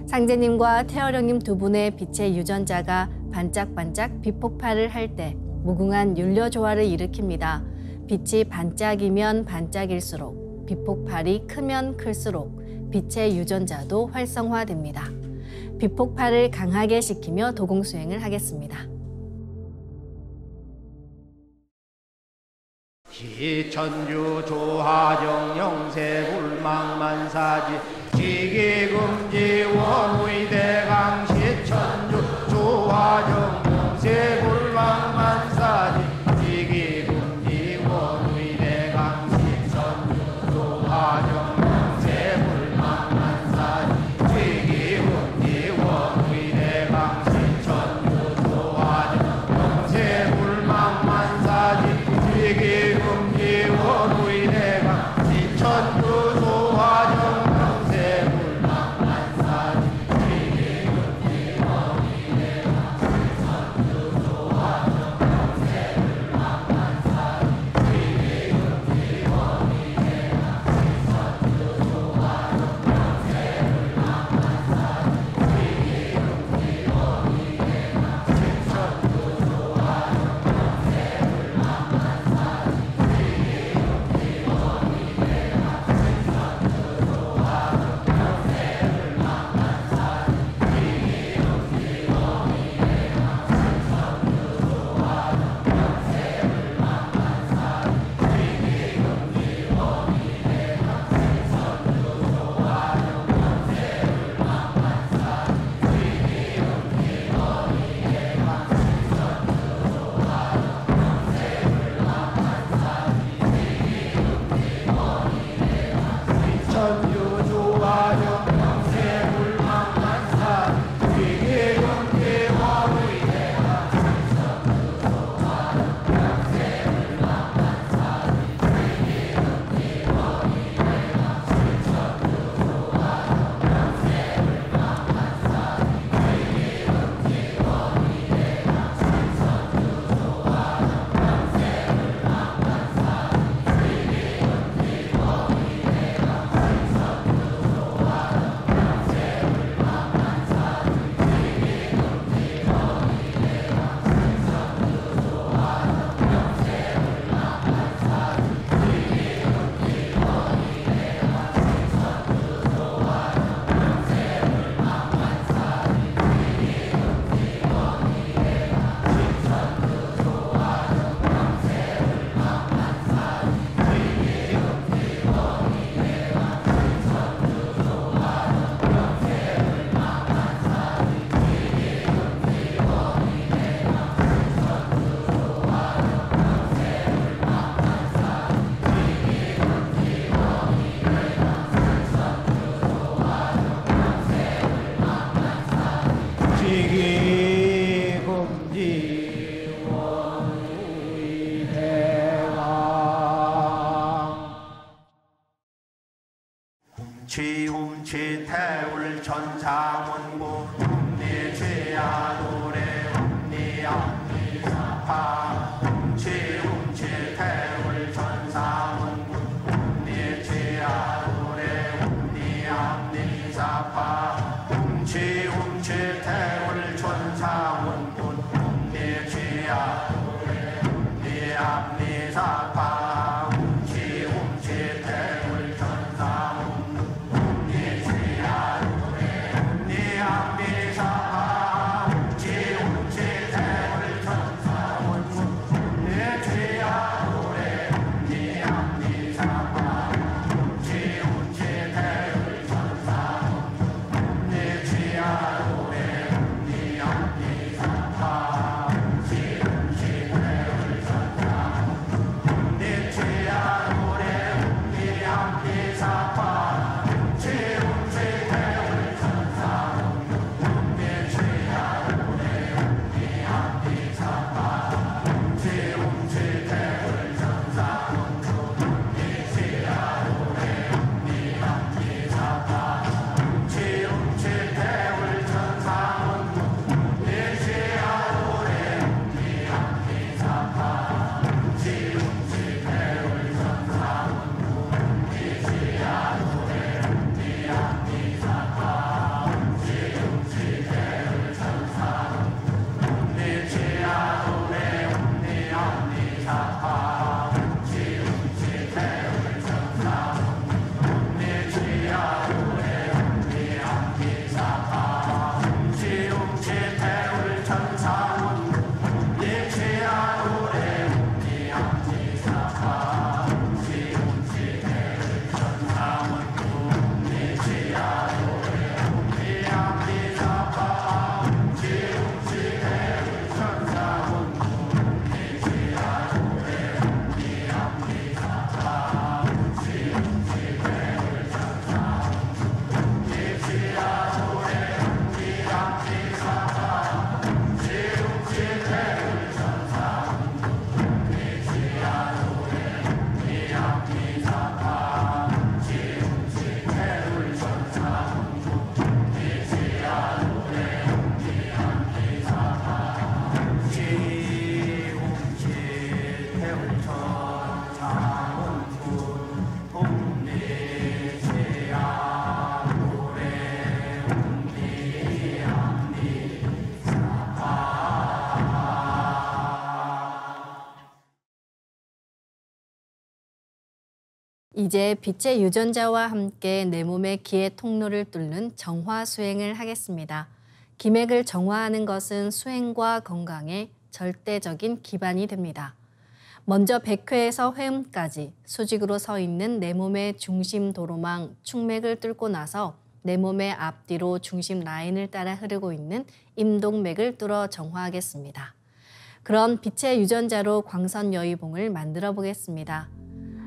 상제님과 태어령님 두 분의 빛의 유전자가 반짝반짝 빛폭발을 할 때 무궁한 율려조화를 일으킵니다. 빛이 반짝이면 반짝일수록 빛폭발이 크면 클수록 빛의 유전자도 활성화됩니다. 빛폭발을 강하게 시키며 도공수행을 하겠습니다. 시천주 조하정 영세불망만사지 지기금지 원의대강 시천주 조하정 영세불망만사지 지기금지 원의대강 시천주 조하정 영세불망만사지 지기금지 원의대강 시천주 조하정 영세불망만사지 지기금지 원의대강 시천주 조하정 영세불망만사지 지기금지 원의대강 시천주 조하정 영세불망만사지 지기금지 원의대강 시천주 조하정 영세불망만사지 지기금지 원의대강 시천주 조하정 천주 조하정 영세불망만사지 지기금지 원의대강 시천주 조하정 영세불망만사지 지기금지 원의대강 시천주 조하정 영세불망만사지 지기금지 원의대강 시천주 조하정 영세불망만사지 지기금지 원의대강 지기금지 원의대강 훔치 태울 천상원고 훔니 죄야 노래 훔니 앞니 사파 훔치 태울 천상원고 훔니 죄야 노래 훔니 앞니 사파 훔치 태울 천상원고 훔니 죄야 노래 암미사파 웅치 태울 천사 웅리지야 노래 웅리 암미사파 웅치 태울 천사 웅리지야 노래 웅리 암미사파 웅치 태울 천사 웅리지야 노래 웅리 암미사파 이제 빛의 유전자와 함께 내 몸의 기의 통로를 뚫는 정화 수행을 하겠습니다. 기맥을 정화하는 것은 수행과 건강의 절대적인 기반이 됩니다. 먼저 백회에서 회음까지 수직으로 서 있는 내 몸의 중심 도로망 축맥을 뚫고 나서 내 몸의 앞뒤로 중심 라인을 따라 흐르고 있는 임동맥을 뚫어 정화하겠습니다. 그럼 빛의 유전자로 광선여의봉을 만들어 보겠습니다.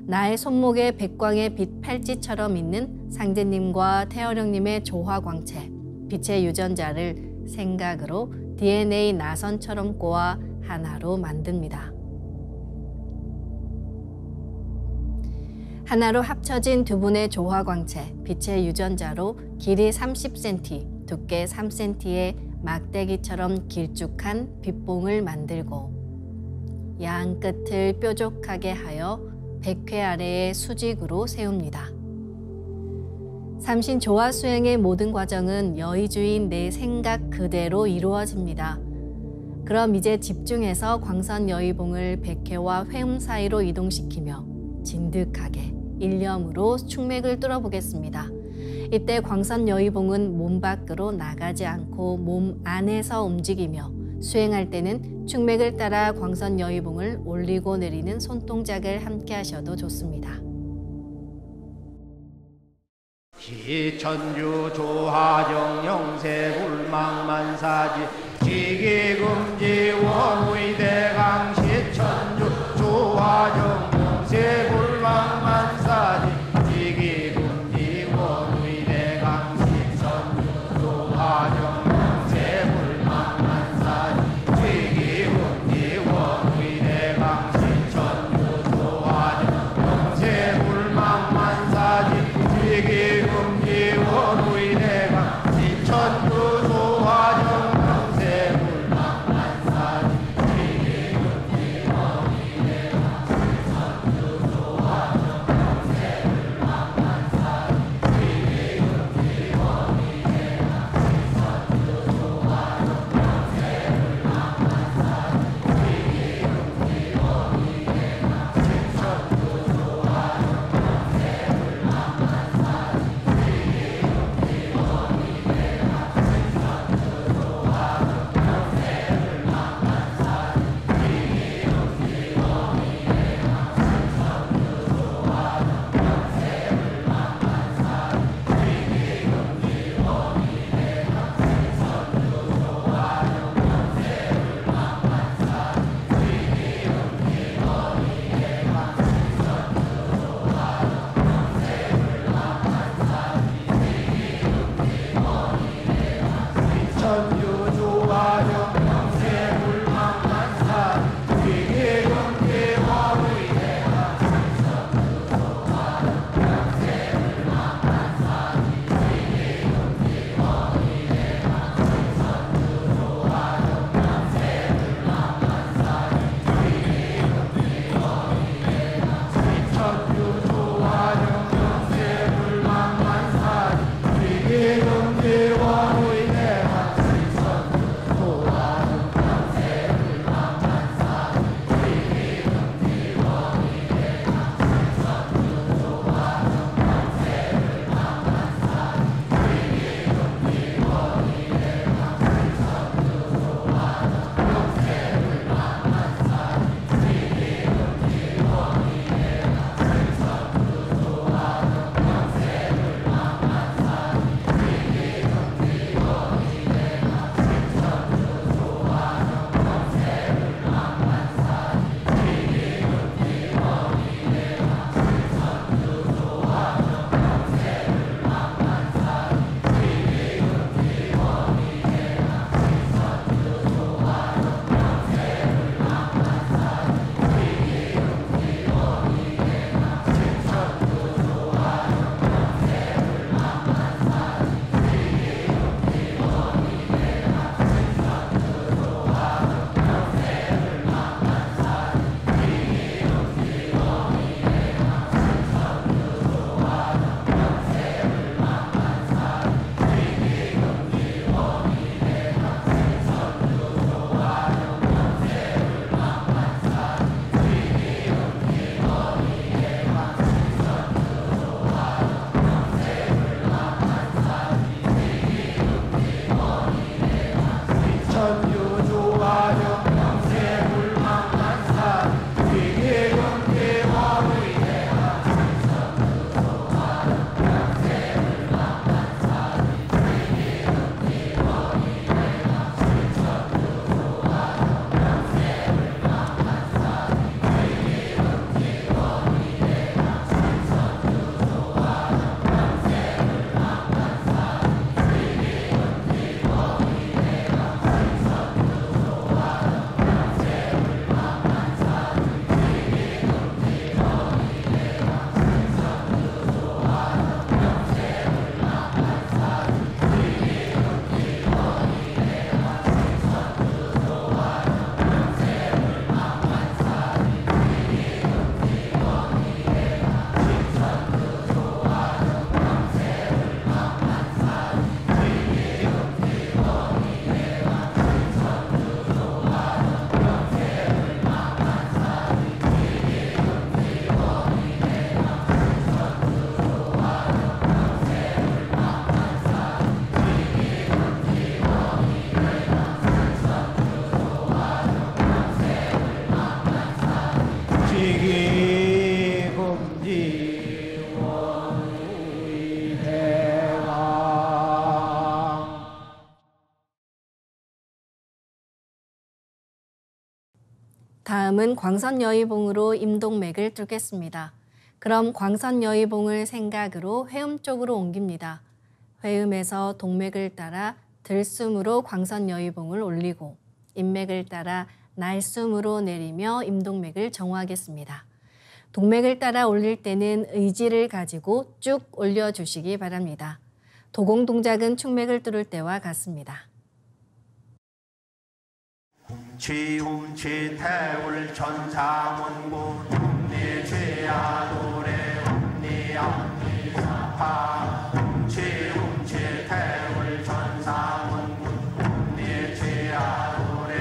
나의 손목에 백광의 빛 팔찌처럼 있는 상제님과 태어령님의 조화광채, 빛의 유전자를 생각으로 DNA 나선처럼 꼬아 하나로 만듭니다. 하나로 합쳐진 두 분의 조화광채, 빛의 유전자로 길이 30cm, 두께 3cm의 막대기처럼 길쭉한 빛봉을 만들고 양 끝을 뾰족하게 하여 백회 아래에 수직으로 세웁니다. 삼신 조화 수행의 모든 과정은 여의주인 내 생각 그대로 이루어집니다. 그럼 이제 집중해서 광선 여의봉을 백회와 회음 사이로 이동시키며 진득하게 일념으로 축맥을 뚫어보겠습니다. 이때 광선 여의봉은 몸 밖으로 나가지 않고 몸 안에서 움직이며 수행할 때는 축맥을 따라 광선 여의봉을 올리고 내리는 손동작을 함께 하셔도 좋습니다. 시천주 조하정 영세 불망만사지 지기금지 원의대강 시천주 조하정 영세 불망만사지 지기금지 원의대강 시천주 조하정 영세 불망만사지 지기금지 원의대강 시천주 조하정 영세 불망만사지 지기금지 원의대강 시천주 조하정 영세 불망만사지 지기금지 지기금지 원의 대강. 다음은 광선여의봉으로 임동맥을 뚫겠습니다. 그럼 광선여의봉을 생각으로 회음 쪽으로 옮깁니다. 회음에서 동맥을 따라 들숨으로 광선여의봉을 올리고 인맥을 따라 날숨으로 내리며 임동맥을 정화하겠습니다. 동맥을 따라 올릴 때는 의지를 가지고 쭉 올려주시기 바랍니다. 도공 동작은 충맥을 뚫을 때와 같습니다. 지움치태울 천사문군 ум니죄야도래 ум니암니사파 지움치태울 천사문군 ум니죄야도래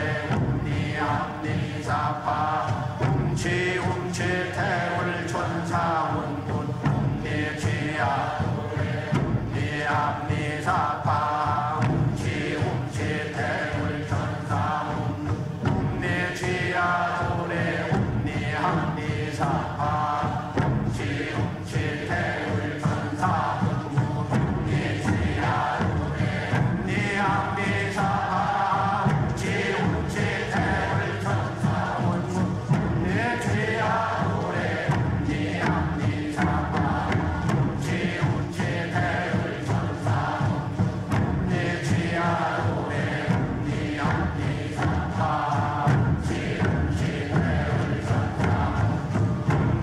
ум니암니사파 지움치태울 천사문군 ум니죄야도래 ум니암니사파 지움치태울 천사문군 ум니죄야도래 ум니암니사파 지움치태울 천사문군 ум니죄야도래 ум니암니사파 지움치태울 천사문군 ум니죄야도래 ум니암니사파 지움치태울 천사문군 ум니죄야도래 ум니암니사파 지움치태울 천사문군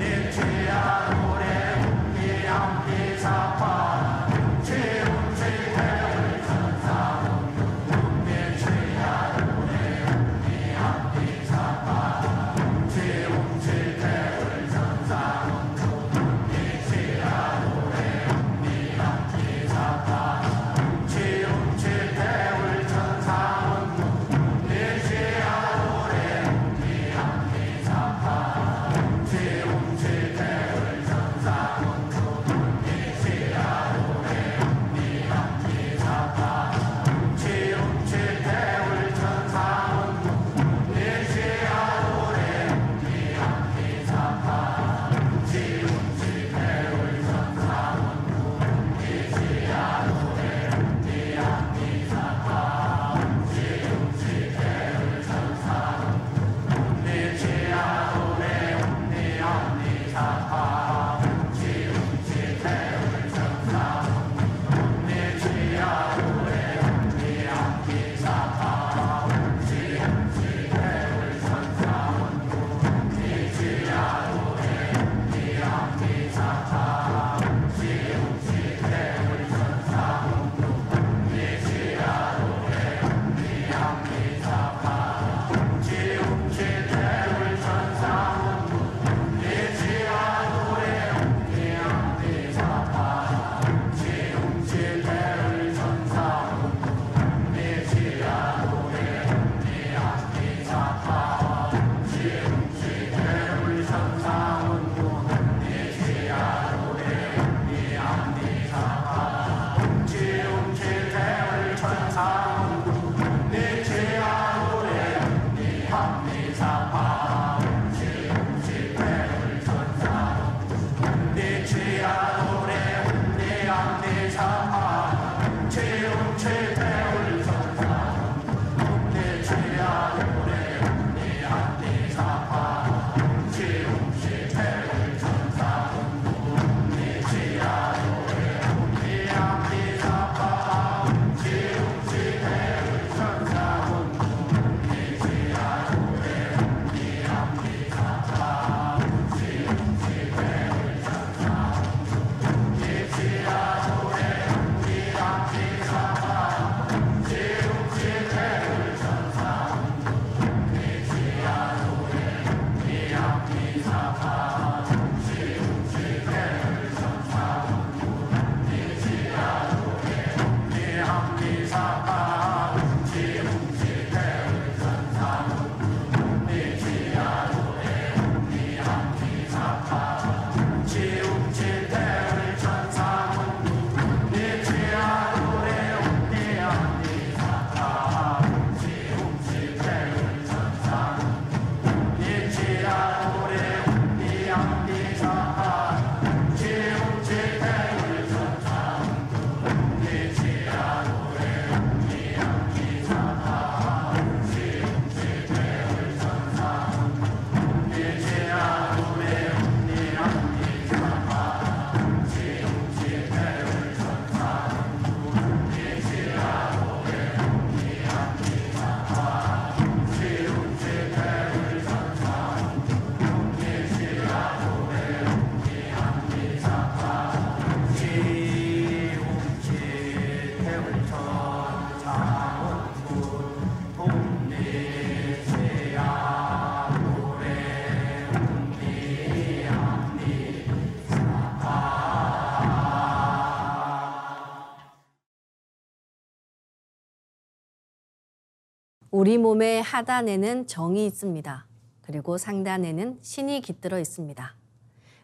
우리 몸의 하단에는 정이 있습니다. 그리고 상단에는 신이 깃들어 있습니다.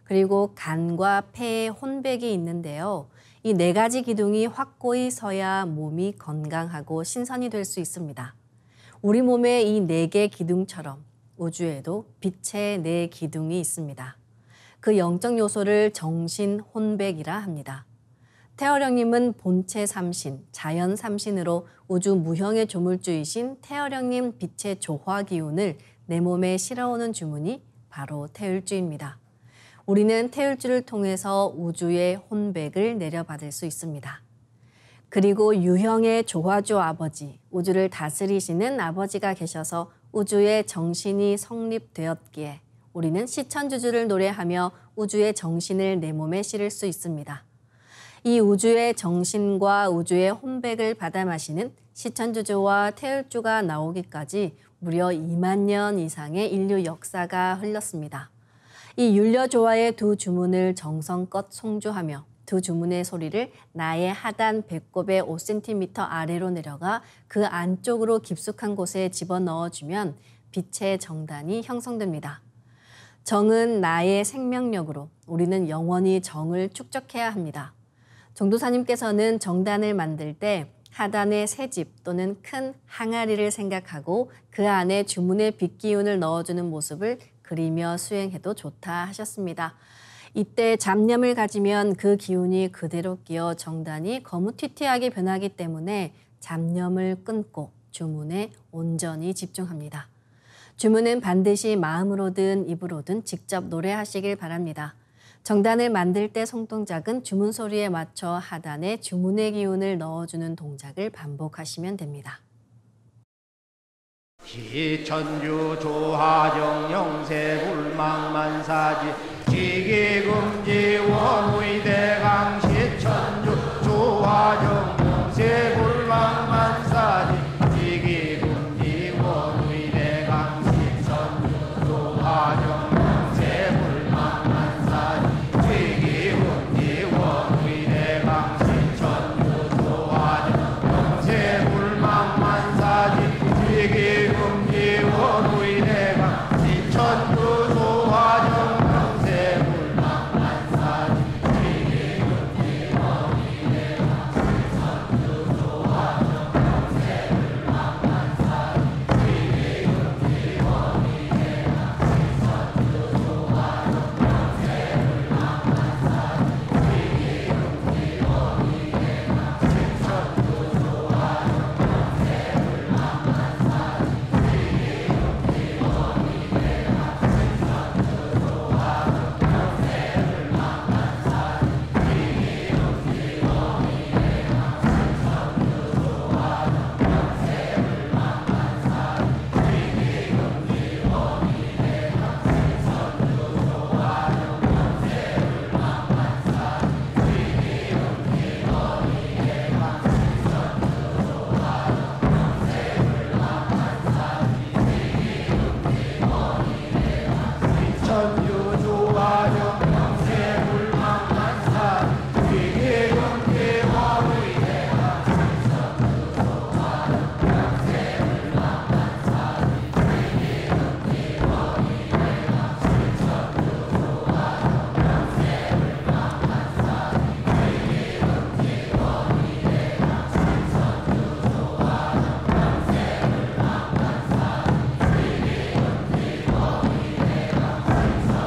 그리고 간과 폐에 혼백이 있는데요. 이 네 가지 기둥이 확고히 서야 몸이 건강하고 신선이 될 수 있습니다. 우리 몸의 이 네 개 기둥처럼 우주에도 빛의 네 기둥이 있습니다. 그 영적 요소를 정신 혼백이라 합니다. 태어령님은 본체 삼신, 자연 삼신으로 우주 무형의 조물주이신 태어령님 빛의 조화 기운을 내 몸에 실어오는 주문이 바로 태율주입니다. 우리는 태율주를 통해서 우주의 혼백을 내려받을 수 있습니다. 그리고 유형의 조화주 아버지, 우주를 다스리시는 아버지가 계셔서 우주의 정신이 성립되었기에 우리는 시천주주를 노래하며 우주의 정신을 내 몸에 실을 수 있습니다. 이 우주의 정신과 우주의 혼백을 받아 마시는 시천주주와 태율주가 나오기까지 무려 2만 년 이상의 인류 역사가 흘렀습니다. 이 율려조화의 두 주문을 정성껏 송주하며 두 주문의 소리를 나의 하단 배꼽의 5cm 아래로 내려가 그 안쪽으로 깊숙한 곳에 집어넣어주면 빛의 정단이 형성됩니다. 정은 나의 생명력으로 우리는 영원히 정을 축적해야 합니다. 정도사님께서는 정단을 만들 때 하단에 새집 또는 큰 항아리를 생각하고 그 안에 주문의 빛 기운을 넣어주는 모습을 그리며 수행해도 좋다 하셨습니다. 이때 잡념을 가지면 그 기운이 그대로 끼어 정단이 거무튀튀하게 변하기 때문에 잡념을 끊고 주문에 온전히 집중합니다. 주문은 반드시 마음으로든 입으로든 직접 노래하시길 바랍니다. 정단을 만들 때 손동작은 주문 소리에 맞춰 하단에 주문의 기운을 넣어주는 동작을 반복하시면 됩니다. 시천주 조화정 영세불망만사지 지기금지 원의대강 시천주 조화정 영세불망만사지 지기금지 원의대강 시천주 조화정 영세불망만사지 지기금지 원의대강 시천주 조화정 영세불망만사지 지기금지 원의대강 시천주 조화정 영세불망만사지 지기금지 원의대강 시천주 조화정 영세불망만사지 지기금지 원의대강 시천주 조화정 영세불망만사지 지기금지 원의대강 시천주 조화정 천주 조화정 영세불망만사지 지기금지 원의대강 시천주 조화정 영세불망만사지 지기금지 원의대강 시천주 조화정 영세불망만사지 지기금지 원의대강 시천주 조화정 영세불망만사지 지기금지 원의대강 시천주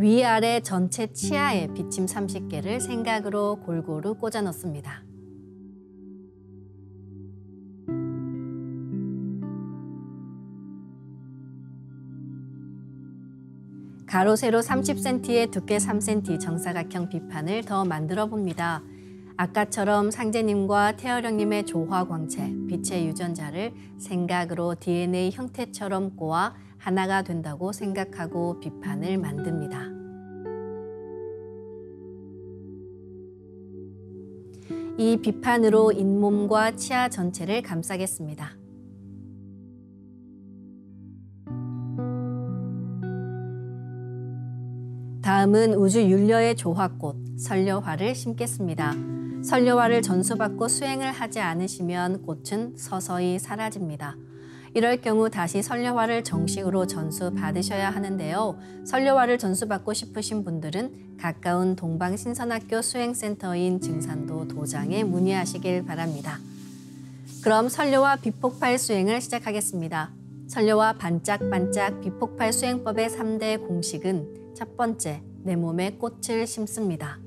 위아래 전체 치아에 비침 30개를 생각으로 골고루 꽂아 넣습니다. 가로 세로 30cm에 두께 3cm 정사각형 비판을 더 만들어 봅니다. 아까처럼 상제님과 태어령님의 조화광채, 빛의 유전자를 생각으로 DNA 형태처럼 꼬아 하나가 된다고 생각하고 비판을 만듭니다. 이 비판으로 잇몸과 치아 전체를 감싸겠습니다. 다음은 우주윤려의 조화꽃, 설려화를 심겠습니다. 설려화를 전수받고 수행을 하지 않으시면 꽃은 서서히 사라집니다. 이럴 경우 다시 설려화를 정식으로 전수받으셔야 하는데요. 설려화를 전수받고 싶으신 분들은 가까운 동방신선학교 수행센터인 증산도 도장에 문의하시길 바랍니다. 그럼 설려화 비폭발 수행을 시작하겠습니다. 설려화 반짝반짝 비폭발 수행법의 3대 공식은 첫 번째, 내 몸에 꽃을 심습니다.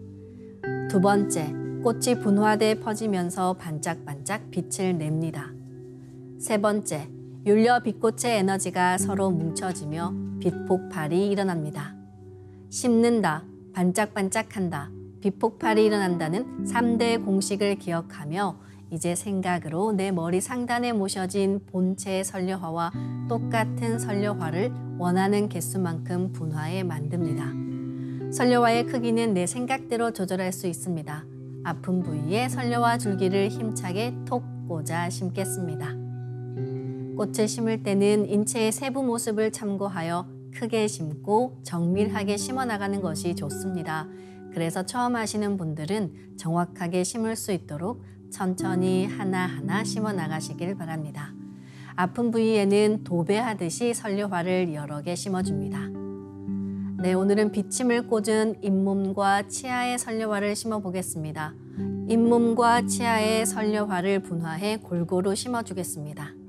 두 번째, 꽃이 분화돼 퍼지면서 반짝반짝 빛을 냅니다. 세 번째, 윤려 빛꽃의 에너지가 서로 뭉쳐지며 빛폭발이 일어납니다. 심는다, 반짝반짝한다, 빛폭발이 일어난다는 3대 공식을 기억하며 이제 생각으로 내 머리 상단에 모셔진 본체의 설려화와 똑같은 설려화를 원하는 개수만큼 분화해 만듭니다. 설려화의 크기는 내 생각대로 조절할 수 있습니다. 아픈 부위에 설려화 줄기를 힘차게 톡 꽂아 심겠습니다. 꽃을 심을 때는 인체의 세부 모습을 참고하여 크게 심고 정밀하게 심어 나가는 것이 좋습니다. 그래서 처음 하시는 분들은 정확하게 심을 수 있도록 천천히 하나하나 심어 나가시길 바랍니다. 아픈 부위에는 도배하듯이 설려화를 여러 개 심어줍니다. 네, 오늘은 비침을 꽂은 잇몸과 치아의 설려화를 심어보겠습니다. 잇몸과 치아의 설려화를 분화해 골고루 심어주겠습니다.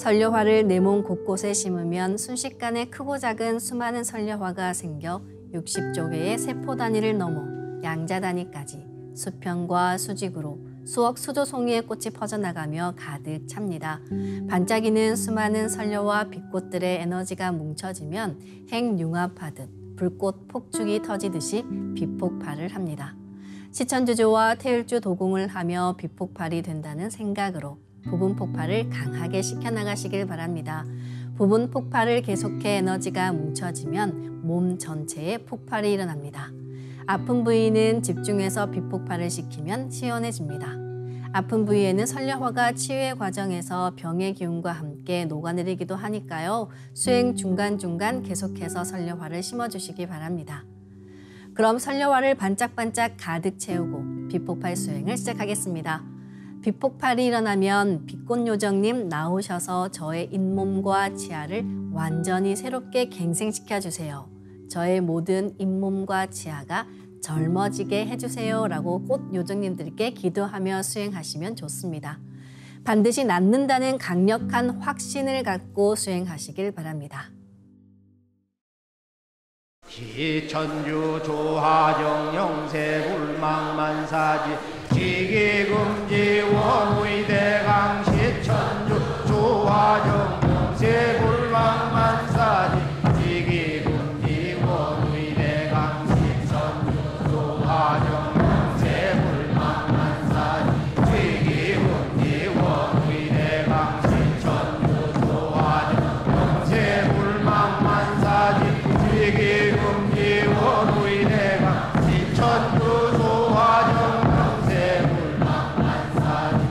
설려화를 내 몸 곳곳에 심으면 순식간에 크고 작은 수많은 설려화가 생겨 60조 개의 세포 단위를 넘어 양자 단위까지 수평과 수직으로 수억 수조 송이의 꽃이 퍼져나가며 가득 찹니다. 반짝이는 수많은 설려화 빛꽃들의 에너지가 뭉쳐지면 핵융합하듯 불꽃 폭죽이 터지듯이 빛폭발을 합니다. 시천주조와 태율주 도공을 하며 빛폭발이 된다는 생각으로 부분 폭발을 강하게 시켜나가시길 바랍니다. 부분 폭발을 계속해 에너지가 뭉쳐지면 몸 전체에 폭발이 일어납니다. 아픈 부위는 집중해서 빛폭발을 시키면 시원해집니다. 아픈 부위에는 설려화가 치유의 과정에서 병의 기운과 함께 녹아내리기도 하니까요. 수행 중간중간 계속해서 설려화를 심어주시기 바랍니다. 그럼 설려화를 반짝반짝 가득 채우고 빛폭발 수행을 시작하겠습니다. 빛폭발이 일어나면 빛꽃요정님 나오셔서 저의 잇몸과 치아를 완전히 새롭게 갱생시켜주세요. 저의 모든 잇몸과 치아가 젊어지게 해주세요 라고 꽃요정님들께 기도하며 수행하시면 좋습니다. 반드시 낫는다는 강력한 확신을 갖고 수행하시길 바랍니다. 기천주 조하정 영세불망만사지 지기금지 원의대강 시천주 조하정 영세불망만사지 지기금지 원의대강 시천주 조하정 영세불망만사지 지기금지 원의대강 시천주 조하정 영세불망만사지 지기금지 원의대강 시천주 조하정 영세불망만사지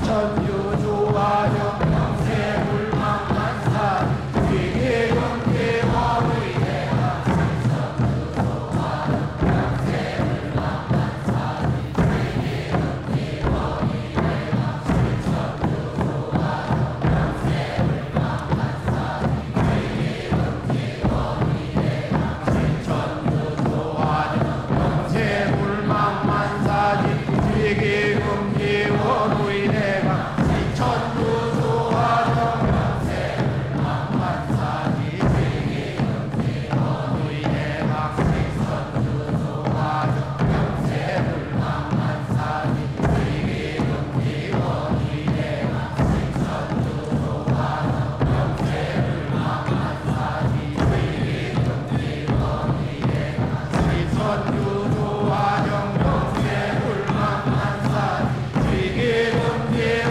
천유조화정 영세불망만사 위계경계원의대가 영세불망만사지 위계경계원의대가 천유조화정 영세불망만사지 위계경계원의대가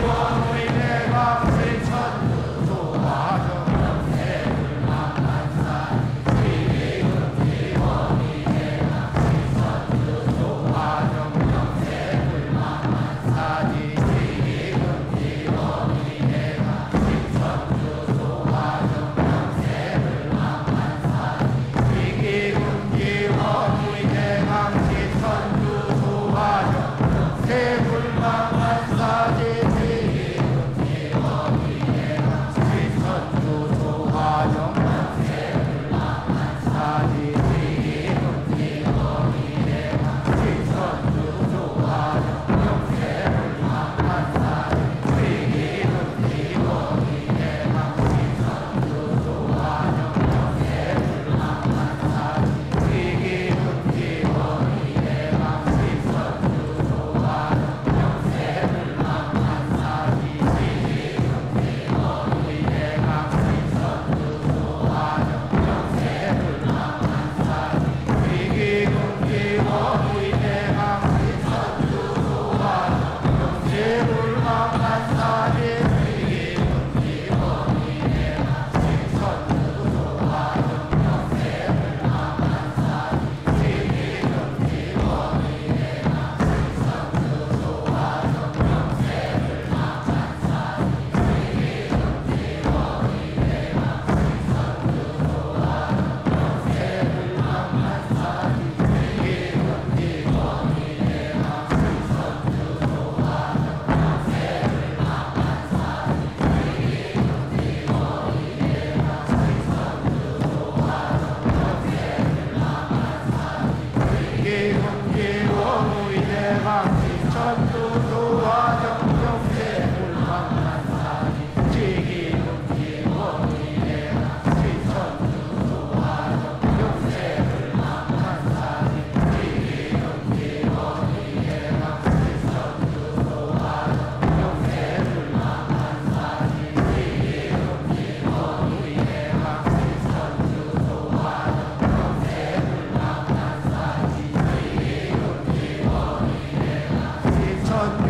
천유조화정 영세불망만사지 천유조화정 영세불망만사지 위계경계원의대가 천유조화정 천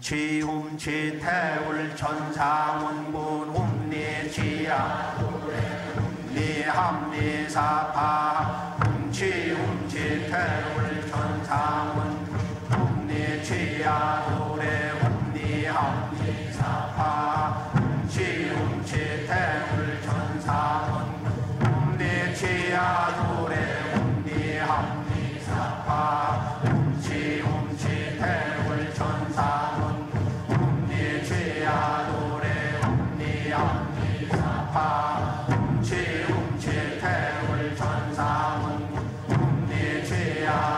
훔치 태울 천상운군 훔리치야 훔리합리사파 훔치 태울 천상운 훔리치야 노래 훔리합리사파 훔치 태울 천상운 훔리치야 노래 훔리합리사파 훔치 태울 천상운 훔리치야 노래 훔리합리사파 훔치 태울 천상운 훔리치야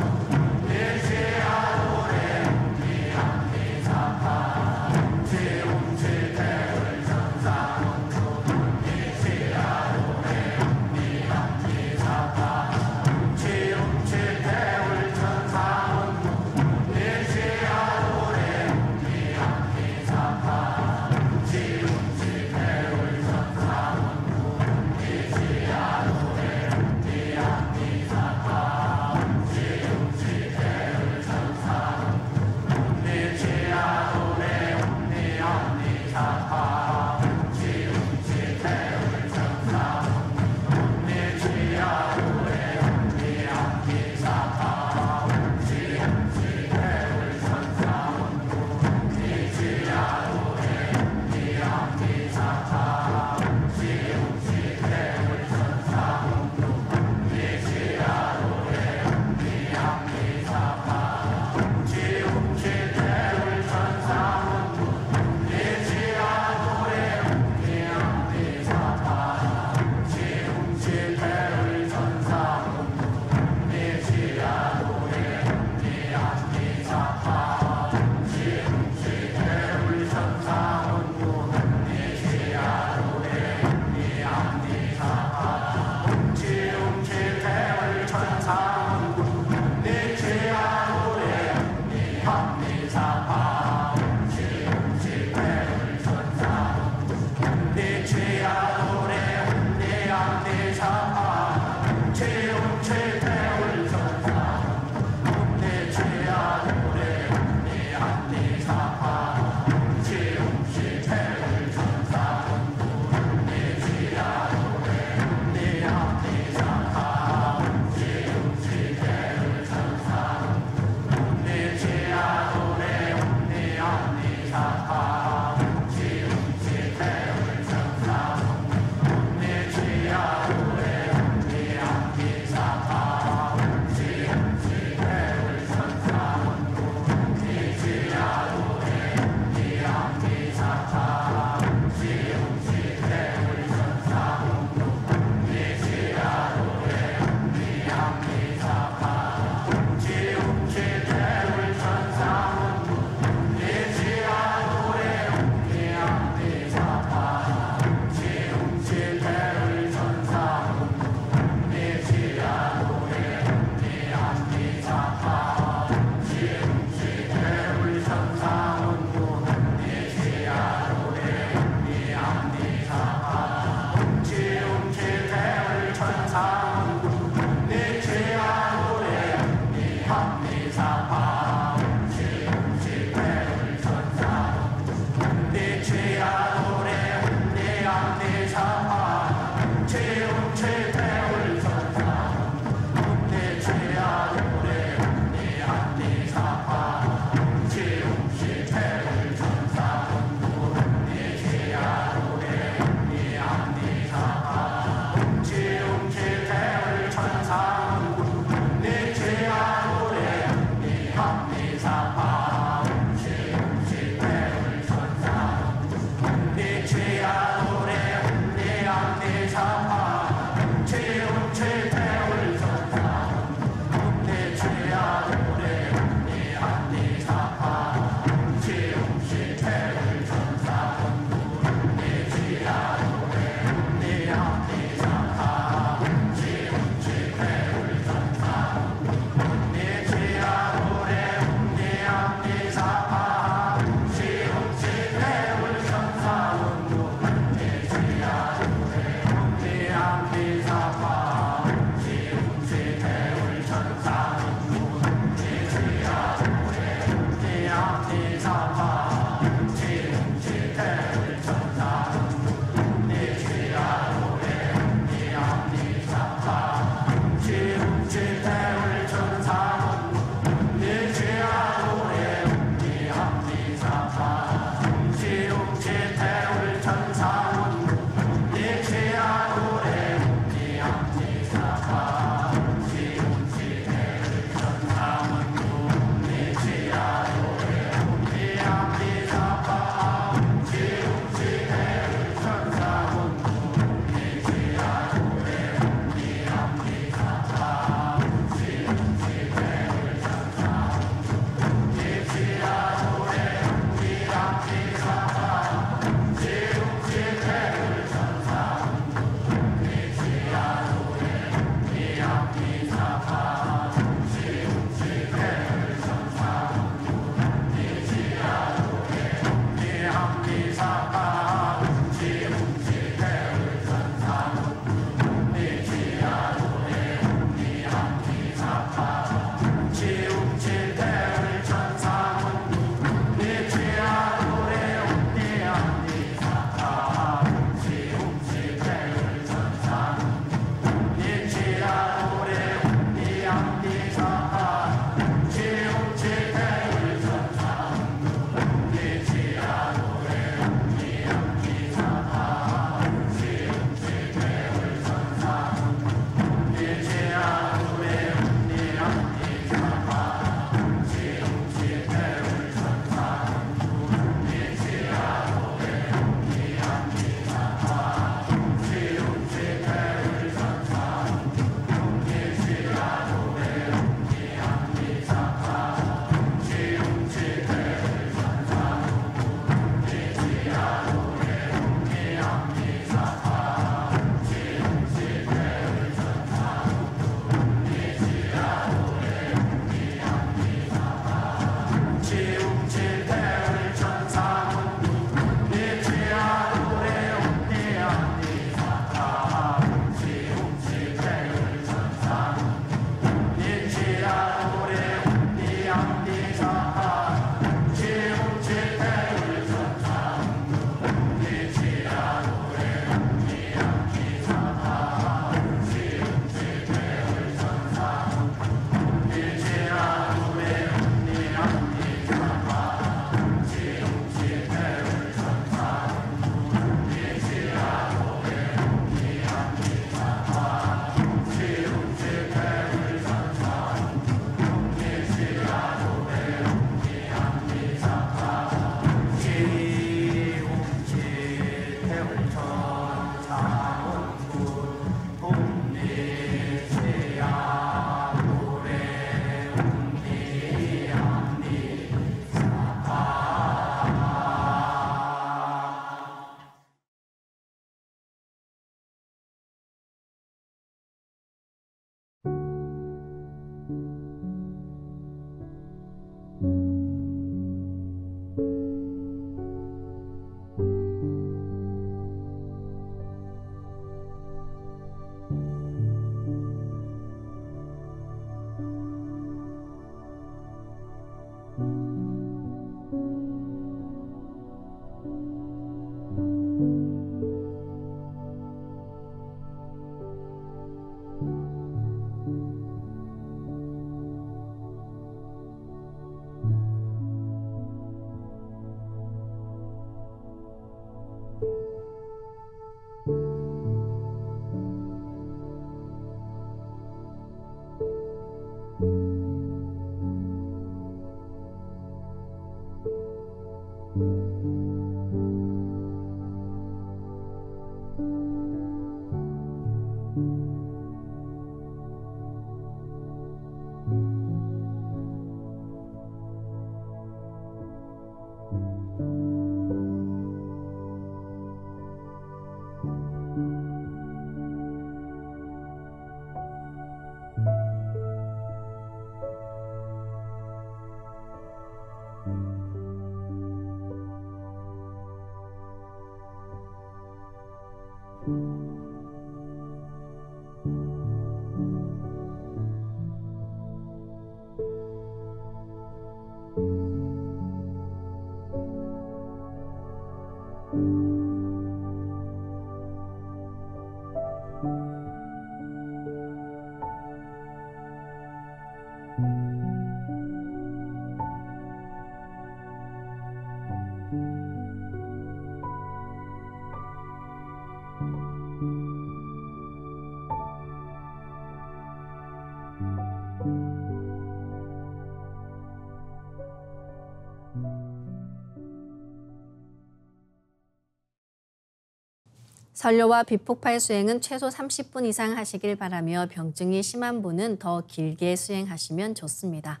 선료와 비폭발 수행은 최소 30분 이상 하시길 바라며 병증이 심한 분은 더 길게 수행하시면 좋습니다.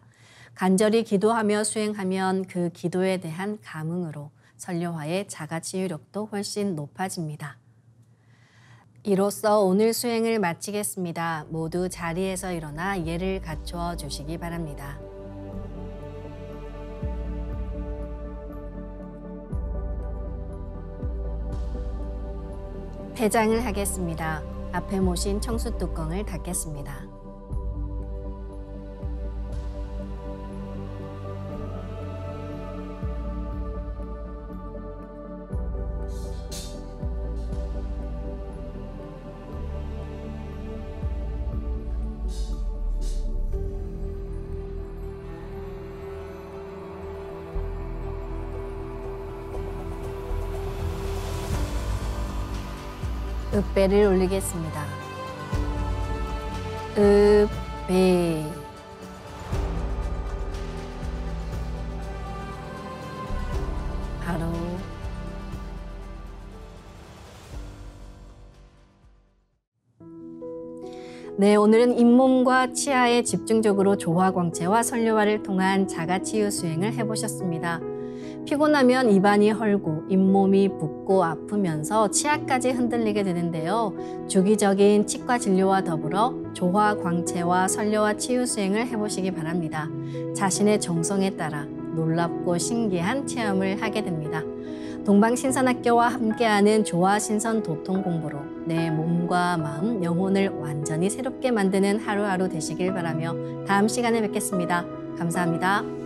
간절히 기도하며 수행하면 그 기도에 대한 감흥으로 선료화의 자가치유력도 훨씬 높아집니다. 이로써 오늘 수행을 마치겠습니다. 모두 자리에서 일어나 예를 갖추어 주시기 바랍니다. 폐장을 하겠습니다. 앞에 모신 청수 뚜껑을 닫겠습니다. 읍배를 올리겠습니다. 읍배. 바로 네, 오늘은 잇몸과 치아에 집중적으로 조화광채와 선료화를 통한 자가치유 수행을 해보셨습니다. 피곤하면 입안이 헐고 잇몸이 붓고 아프면서 치아까지 흔들리게 되는데요. 주기적인 치과 진료와 더불어 조화 광채와 선료화 치유 수행을 해보시기 바랍니다. 자신의 정성에 따라 놀랍고 신기한 체험을 하게 됩니다. 동방신선학교와 함께하는 조화신선 도통 공부로 내 몸과 마음, 영혼을 완전히 새롭게 만드는 하루하루 되시길 바라며 다음 시간에 뵙겠습니다. 감사합니다.